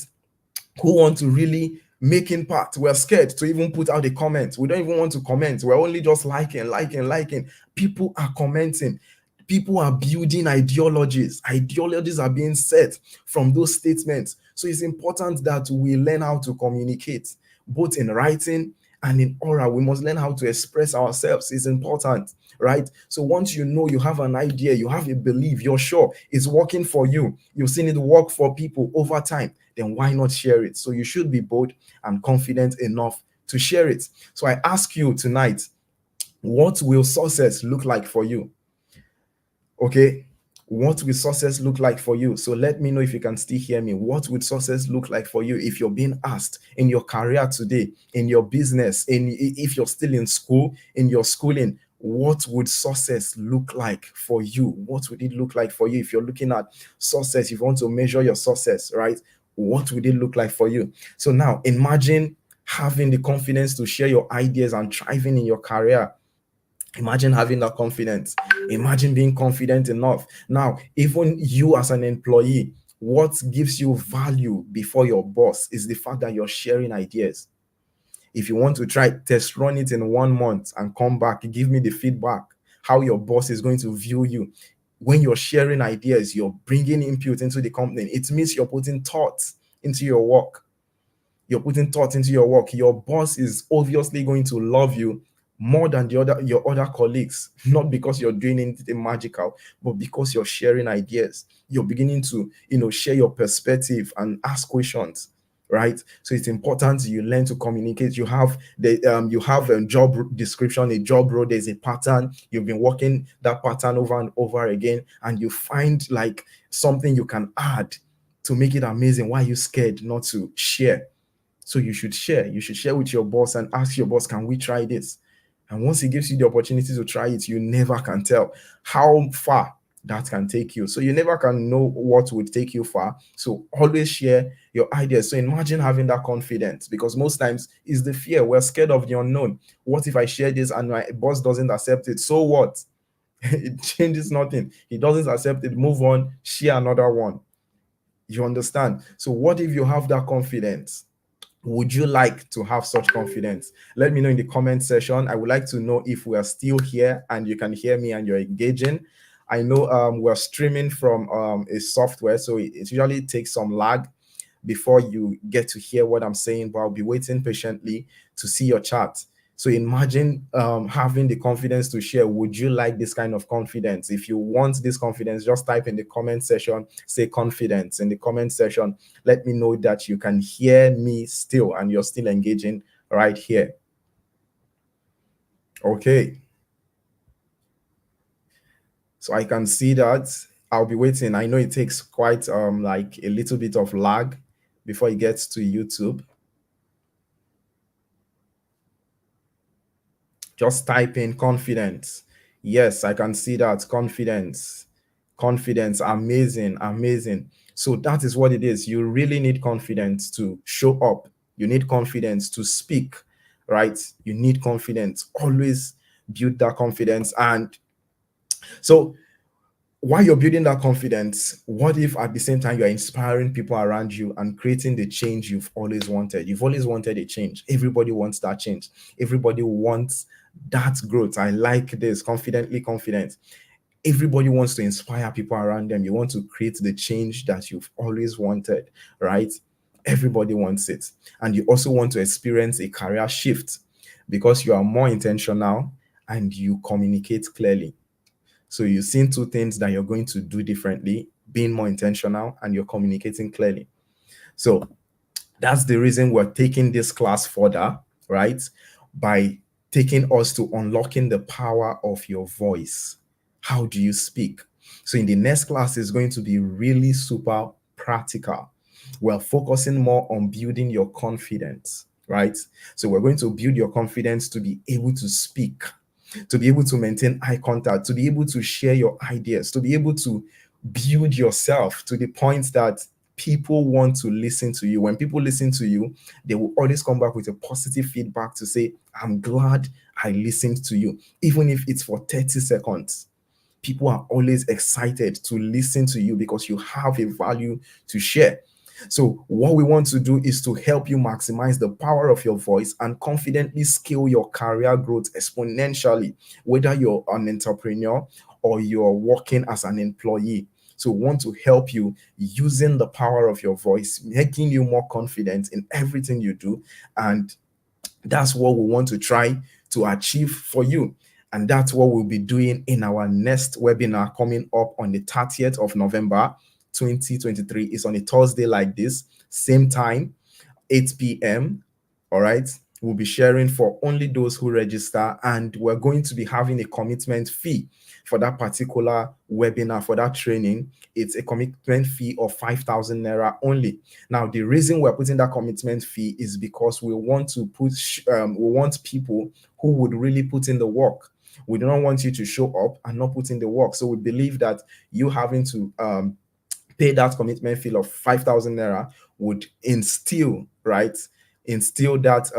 S2: who want to really making part. We're scared to even put out a comment. We don't even want to comment. We're only just liking. People are commenting. People are building ideologies. Ideologies are being set from those statements. So it's important that we learn how to communicate, both in writing and in oral. We must learn how to express ourselves. It's important, right? So once you know, you have an idea, you have a belief, you're sure it's working for you, you've seen it work for people over time, then why not share it? So you should be bold and confident enough to share it. So I ask you tonight, what will success look like for you? Okay, what will success look like for you? So let me know if you can still hear me. What would success look like for you if you're being asked in your career today, in your business, if you're still in school, in your schooling? What would success look like for you? What would it look like for you if you're looking at success? If you want to measure your success, right? What would it look like for you? So now imagine having the confidence to share your ideas and thriving in your career. Imagine having that confidence. Imagine being confident enough. Now, even you as an employee, what gives you value before your boss is the fact that you're sharing ideas. If you want to try, test run it in 1 month and come back, give me the feedback, how your boss is going to view you. When you're sharing ideas, you're bringing input into the company. It means you're putting thoughts into your work. You're putting thought into your work. Your boss is obviously going to love you more than your other colleagues, not because you're doing anything magical, but because you're sharing ideas. You're beginning to share your perspective and ask questions, right? So it's important you learn to communicate. You have a job description, a job role, there's a pattern. You've been working that pattern over and over again, and you find like something you can add to make it amazing. Why are you scared not to share? So you should share. You should share with your boss and ask your boss, can we try this? And once he gives you the opportunity to try it, you never can tell how far that can take you. So you never can know what would take you far. So always share your ideas. So imagine having that confidence, because most times it's the fear. We're scared of the unknown. What if I share this and my boss doesn't accept it? So what? It changes nothing. He doesn't accept it. Move on, share another one. You understand? So what if you have that confidence? Would you like to have such confidence? Let me know in the comment section. I would like to know if we are still here and you can hear me and you're engaging. I know we're streaming from a software, so it usually takes some lag before you get to hear what I'm saying, but I'll be waiting patiently to see your chat. So imagine having the confidence to share. Would you like this kind of confidence? If you want this confidence, just type in the comment section, say confidence in the comment section. Let me know that you can hear me still and you're still engaging right here. Okay. So I can see that. I'll be waiting. I know it takes quite like a little bit of lag before it gets to YouTube. Just type in confidence. Yes, I can see that. Confidence. Amazing. So that is what it is. You really need confidence to show up. You need confidence to speak, right? You need confidence. Always build that confidence. And so while you're building that confidence, what if at the same time you're inspiring people around you and creating the change you've always wanted? You've always wanted a change. Everybody wants that change. Everybody wants that growth. I like this. Confident. Everybody wants to inspire people around them. You want to create the change that you've always wanted, right? Everybody wants it. And you also want to experience a career shift because you are more intentional and you communicate clearly. So you've seen two things that you're going to do differently, being more intentional and you're communicating clearly. So that's the reason we're taking this class further, right? By taking us to unlocking the power of your voice. How do you speak? So in the next class is going to be really super practical. We're focusing more on building your confidence, right? So we're going to build your confidence to be able to speak, to be able to maintain eye contact, to be able to share your ideas, to be able to build yourself to the point that people want to listen to you. When people listen to you, they will always come back with a positive feedback to say, I'm glad I listened to you, even if it's for 30 seconds. People are always excited to listen to you because you have a value to share. So what we want to do is to help you maximize the power of your voice and confidently scale your career growth exponentially, whether you're an entrepreneur or you're working as an employee. So we want to help you using the power of your voice, making you more confident in everything you do. And that's what we want to try to achieve for you. And that's what we'll be doing in our next webinar coming up on the 30th of November 2023. It's on a Thursday like this, same time, 8 p.m. All right. We'll be sharing for only those who register, and we're going to be having a commitment fee for that particular webinar, for that training. It's a commitment fee of 5,000 naira only. Now, the reason we're putting that commitment fee is because we want to we want people who would really put in the work. We do not want you to show up and not put in the work. So we believe that you having to pay that commitment fee of 5,000 naira would instill, right? Instill that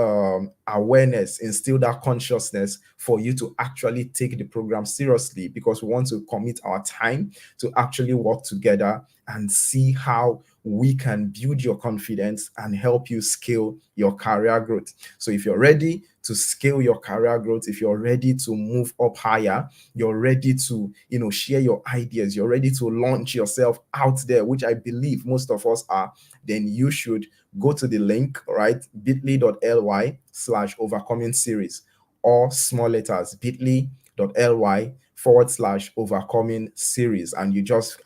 S2: awareness, instill that consciousness for you to actually take the program seriously, because we want to commit our time to actually work together and see how we can build your confidence and help you scale your career growth. So if you're ready to scale your career growth, if you're ready to move up higher, you're ready to, share your ideas, you're ready to launch yourself out there, which I believe most of us are, then you should go to the link, right? bit.ly/overcoming series, or small letters, bit.ly/overcoming series, and you just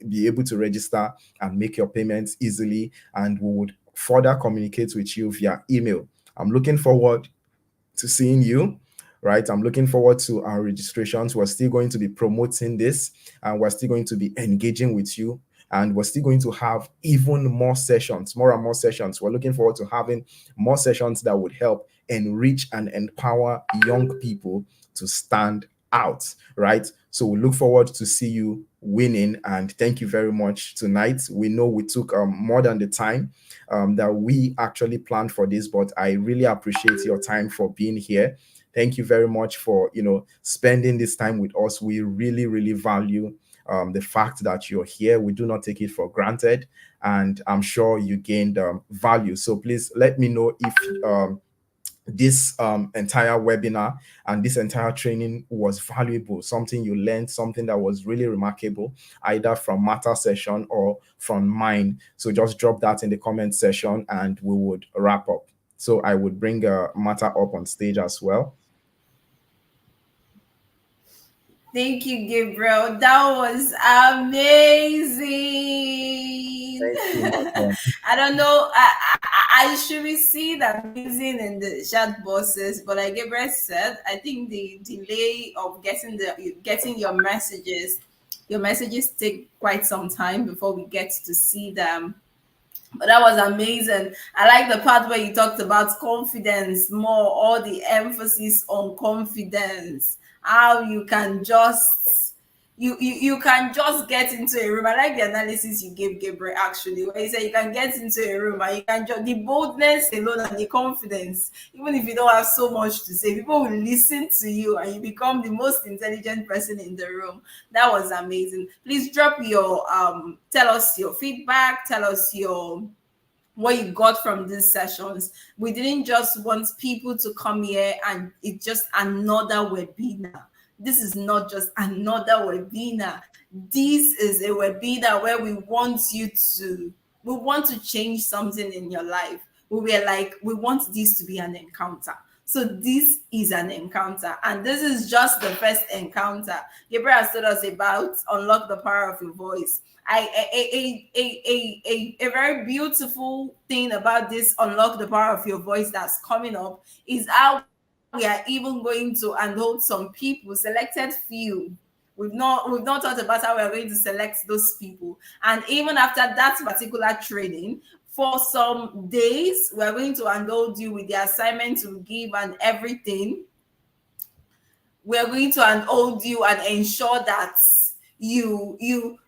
S2: be able to register and make your payments easily, and we would further communicate with you via email. I'm looking forward to seeing you, right? I'm looking forward to our registrations. We're still going to be promoting this, and we're still going to be engaging with you, and we're still going to have even more sessions, more and more sessions. We're looking forward to having more sessions that would help enrich and empower young people to stand out, right? So we look forward to see you winning, and thank you very much tonight. We know we took more than the time that we actually planned for this, but I really appreciate your time for being here. Thank you very much for spending this time with us. We really, really value the fact that you're here. We do not take it for granted, and I'm sure you gained value. So please let me know if this entire webinar and this entire training was valuable, something you learned, something that was really remarkable, either from Martha's session or from mine. So just drop that in the comment section and we would wrap up. So I would bring Martha up on stage as well.
S1: Thank you, Gabriel. That was amazing. I don't know. I should be seeing amazing in the chat boxes, but like Gabriel said, I think the delay of getting your messages take quite some time before we get to see them. But that was amazing. I like the part where you talked about confidence more, all the emphasis on confidence, how you can just you can just get into a room. I like the analysis you gave, Gabriel, actually, where you said you can get into a room and you can just the boldness alone and the confidence, even if you don't have so much to say, people will listen to you and you become the most intelligent person in the room. That was amazing. Please drop your tell us your feedback, tell us your what you got from these sessions. We didn't just want people to come here and it's just another webinar. This is not just another webinar. This is a webinar where we want to change something in your life. We want this to be an encounter. So this is an encounter, and this is just the first encounter. Gabriel has told us about unlock the power of your voice. A very beautiful thing about this unlock the power of your voice that's coming up is how we are even going to unload some people, selected few. We've not thought about how we're going to select those people. And even after that particular training, for some days, we're going to unload you with the assignment to give and everything. We're going to unload you and ensure that you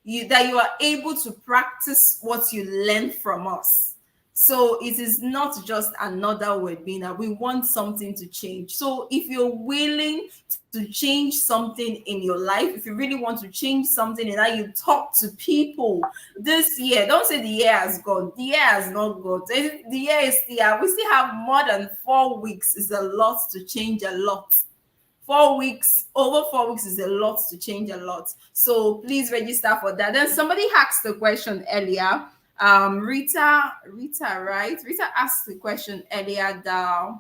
S1: are able to practice what you learned from us. So it is not just another webinar. We want something to change. So if you're willing to change something in your life, if you really want to change something in how you talk to people this year, don't say the year has gone. The year has not gone. The year is still, we still have more than 4 weeks. Is a lot to change a lot. 4 weeks, over 4 weeks is a lot to change a lot. So please register for that. Then somebody asked the question earlier. Rita, right? Rita asked the question earlier that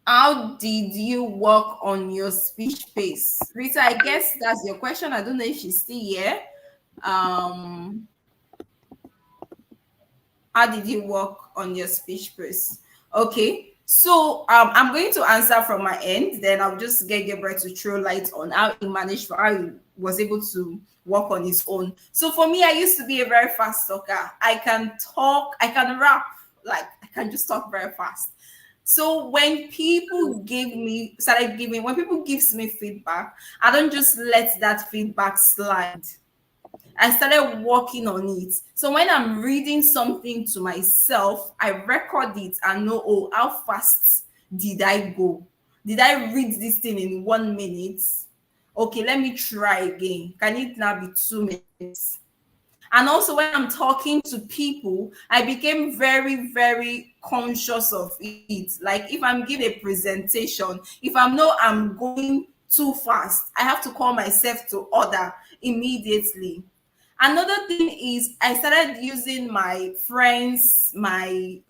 S1: how did you work on your speech pace? Rita, I guess that's your question. I don't know if she's still here. Um, how did you work on your speech pace? Okay. So I'm going to answer from my end. Then I'll just get Gabriel to throw light on how he managed, for how he was able to work on his own. So for me, I used to be a very fast talker. I can talk, I can rap, like I can just talk very fast. So when people when people gives me feedback, I don't just let that feedback slide. I started working on it. So when I'm reading something to myself, I record it and know, oh, how fast did I go? Did I read this thing in 1 minute? Okay, let me try again. Can it now be 2 minutes? And also, when I'm talking to people, I became very, very conscious of it. Like if I'm giving a presentation, if I know I'm going too fast, I have to call myself to order immediately. Another thing is I started using my friends, my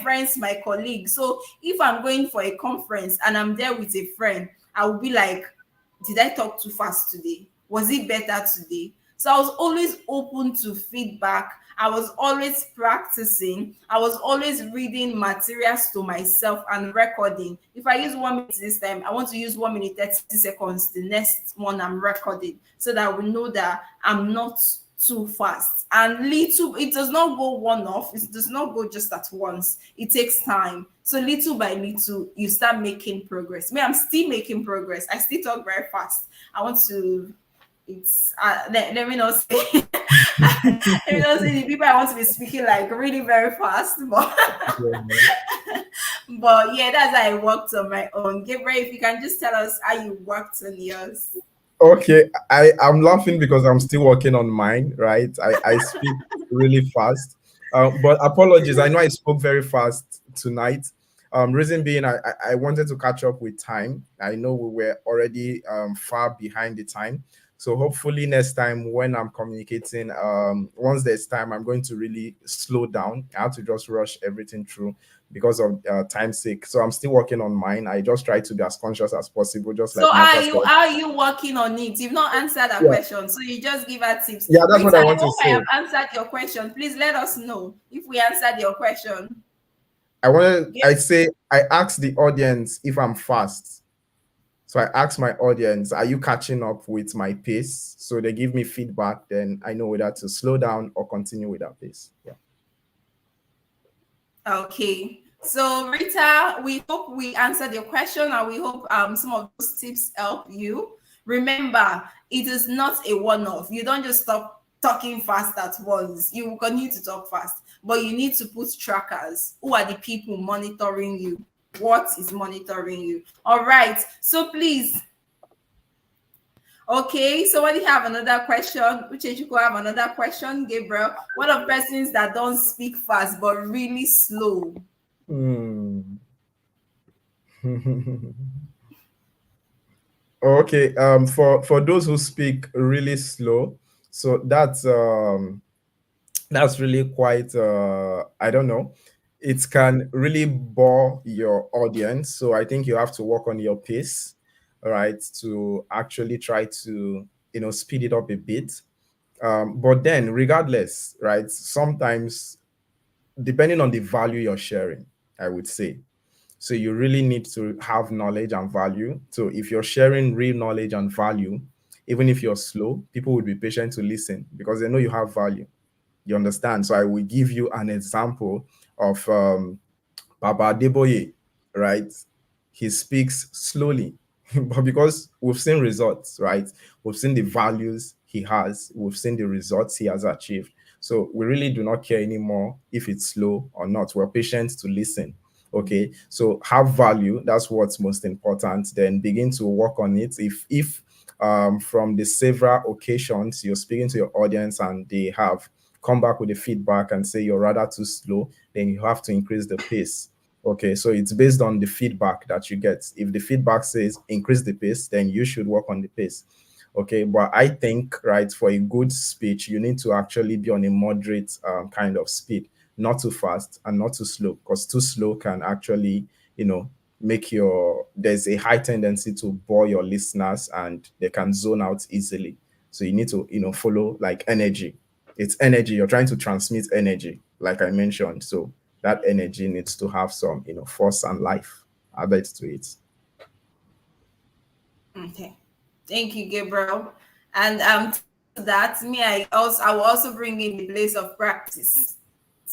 S1: friends, my colleagues. So if I'm going for a conference and I'm there with a friend, I will be like, did I talk too fast today? Was it better today? So I was always open to feedback. I was always practicing. I was always reading materials to myself and recording. If I use 1 minute this time, I want to use 1 minute 30 seconds the next one I'm recording, so that I will know that I'm not too fast. And little, it does not go one off, it does not go just at once. It takes time. So little by little, you start making progress. Me, I'm still making progress. I still talk very fast. I want to it's let me not say let me not say the people I want to be speaking like really very fast, but but yeah, that's how I worked on my own. Gabriel, if you can just tell us how you worked on yours.
S2: Okay, I'm laughing because I'm still working on mine, right? I speak really fast. But apologies, I know I spoke very fast tonight. Reason being, I wanted to catch up with time. I know we were already far behind the time. So hopefully next time when I'm communicating, once there's time, I'm going to really slow down. I have to just rush everything through because of time's sake. So I'm still working on mine. I just try to be as conscious as possible, just
S1: So
S2: like Martha said.
S1: how are you working on it? You've not answered that
S2: Yeah,
S1: question, so you just give her tips.
S2: yeah, that's what
S1: Rita,
S2: I
S1: I
S2: want to
S1: hope I have
S2: say.
S1: answered your question. Please let us know if we answered your question.
S2: I say I ask the audience if I'm fast. So I ask my audience, are you catching up with my pace? So they give me feedback, then I know whether to slow down or continue with that pace. Yeah.
S1: Okay. So Rita, we hope we answered your question and we hope some of those tips help you. Remember, it is not a one-off. You don't just stop talking fast at once. You will continue to talk fast, but you need to put trackers. Who are the people monitoring you? What is monitoring you? All right. So please. Okay, somebody have another question. Uche, you could have another question, Gabriel. What are persons that don't speak fast but really slow?
S2: Hmm. Okay. For those who speak really slow, so that's really quite I don't know. It can really bore your audience. So I think you have to work on your pace, right, to actually try to speed it up a bit. But then regardless, right, sometimes depending on the value you're sharing, I would say. So you really need to have knowledge and value. So if you're sharing real knowledge and value, even if you're slow, people will be patient to listen because they know you have value. You understand? So I will give you an example of Baba Deboye, right? He speaks slowly, but because we've seen results, right? We've seen the values he has, we've seen the results he has achieved. So we really do not care anymore if it's slow or not. We're patient to listen. Okay, so have value. That's what's most important. Then begin to work on it. If from the several occasions you're speaking to your audience and they have come back with the feedback and say you're rather too slow, then you have to increase the pace. Okay, so it's based on the feedback that you get. If the feedback says increase the pace, then you should work on the pace. Okay, but I think, right, for a good speech, you need to actually be on a moderate kind of speed, not too fast and not too slow, because too slow can actually, make there's a high tendency to bore your listeners and they can zone out easily. So you need to, follow like energy. It's energy. You're trying to transmit energy, like I mentioned. So that energy needs to have some, force and life added to it.
S1: Okay. Thank you, Gabriel. And to that, I will also bring in the place of practice.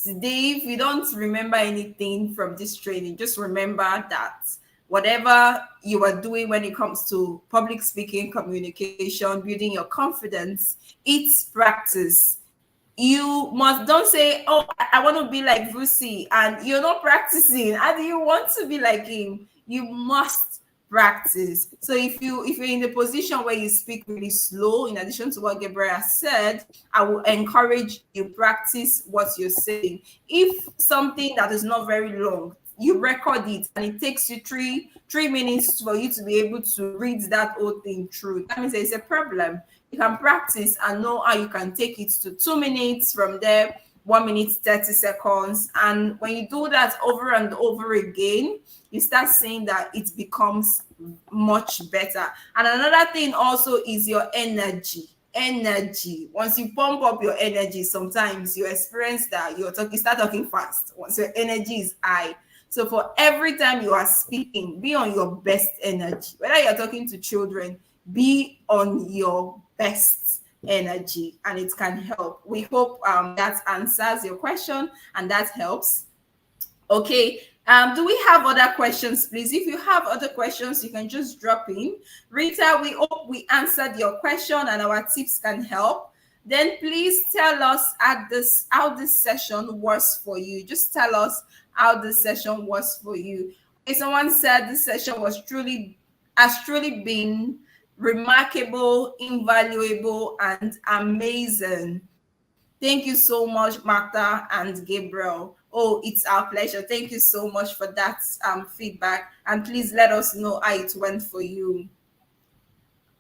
S1: Today, if you don't remember anything from this training, just remember that whatever you are doing when it comes to public speaking, communication, building your confidence, it's practice. You must don't say, "Oh, I want to be like Vusi," and you're not practicing. How do you want to be like him? You must practice. So if you're in the position where you speak really slow, in addition to what Gabriel said, I will encourage you practice what you're saying. If something that is not very long, you record it and it takes you three minutes for you to be able to read that whole thing through, that means there's a problem. You can practice and know how you can take it to 2 minutes, from there 1 minute 30 seconds. And when you do that over and over again, you start seeing that it becomes much better. And another thing also is your energy. Once you pump up your energy, sometimes you experience that you start talking fast once your energy is high. So for every time you are speaking, be on your best energy. Whether you're talking to children, be on your best energy, and it can help. We hope that answers your question and that helps. Okay. Do we have other questions, please? If you have other questions, you can just drop in. Rita, we hope we answered your question and our tips can help. Then please tell us how this session was for you. Just tell us how this session was for you. Okay, someone said this session has truly been remarkable, invaluable, and amazing. Thank you so much, Martha and Gabriel. Oh, it's our pleasure. Thank you so much for that feedback. And please let us know how it went for you.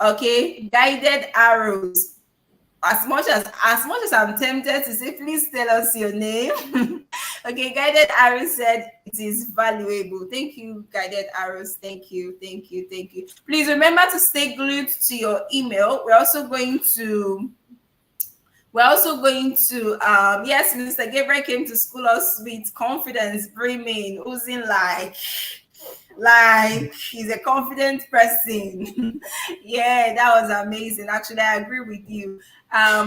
S1: Okay, guided arrows. As much as I'm tempted to say, please tell us your name. Okay, guided arrows said it is valuable. Thank you, guided arrows. Thank you. Please remember to stay glued to your email. We're also going to yes, Mr. Gabriel came to school us with confidence, brimming, oozing like he's a confident person. Yeah, that was amazing. Actually, I agree with you.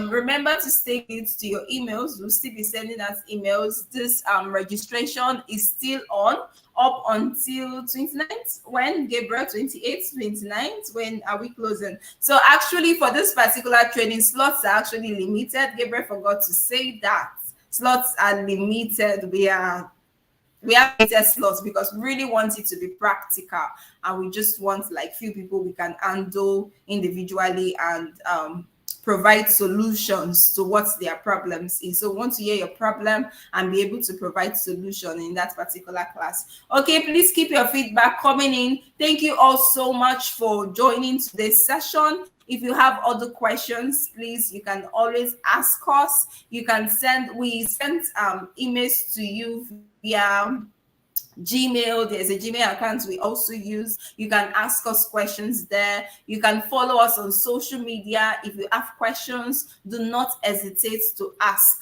S1: Remember to stay glued to your emails. We'll still be sending us emails. This registration is still on up until 29th. When, Gabriel? 28th, 29th? When are we closing? So actually, for this particular training, slots are actually limited. Gabriel forgot to say that slots are limited. We have limited slots because we really want it to be practical, and we just want like few people we can handle individually and provide solutions to what their problems is. So we want to hear your problem and be able to provide solution in that particular class. Okay, please keep your feedback coming in. Thank you all so much for joining today's session. If you have other questions, please, you can always ask us. You can we sent emails to you via Gmail. There's a Gmail account we also use. You can ask us questions there. You can follow us on social media. If you have questions, do not hesitate to ask.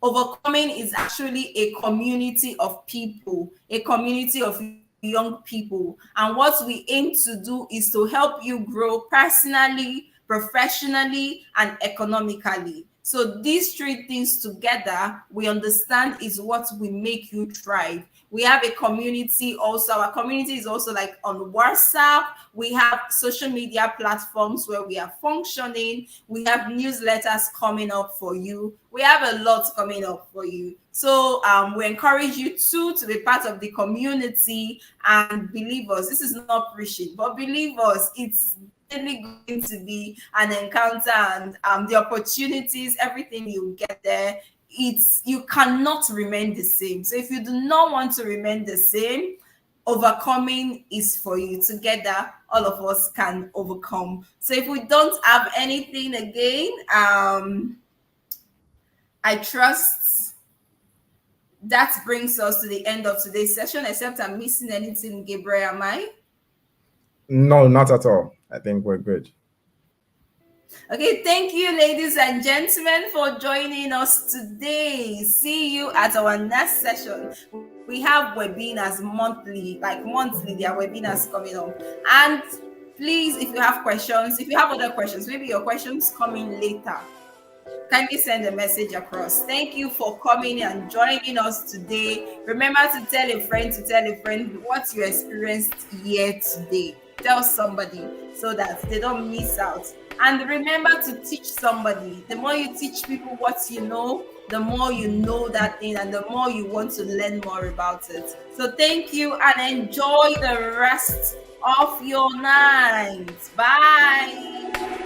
S1: Overcoming is actually a community of people, a community of young people. And what we aim to do is to help you grow personally, professionally, and economically. So these three things together, we understand, is what will make you thrive. We have a community also. Our community is also like on WhatsApp. We have social media platforms where we are functioning. We have newsletters coming up for you. We have a lot coming up for you. So we encourage you to be part of the community, and believe us, this is not preaching, but believe us, it's definitely going to be an encounter, and the opportunities, everything you get there, it's, you cannot remain the same. So if you do not want to remain the same, overcoming is for you. Together all of us can overcome. So if we don't have anything again, I trust that brings us to the end of today's session, except I'm missing anything. Gabriel, am I?
S2: No, not at all. I think we're good.
S1: Okay, thank you, ladies and gentlemen, for joining us today. See you at our next session. We have webinars monthly, like monthly, there are webinars coming up. And please, if you have questions, if you have other questions, maybe your questions coming later, kindly send a message across. Thank you for coming and joining us today. Remember to tell a friend what you experienced here today. Tell somebody so that they don't miss out. And remember to teach somebody. The more you teach people what you know, the more you know that thing, and the more you want to learn more about it. So thank you, and enjoy the rest of your night. Bye.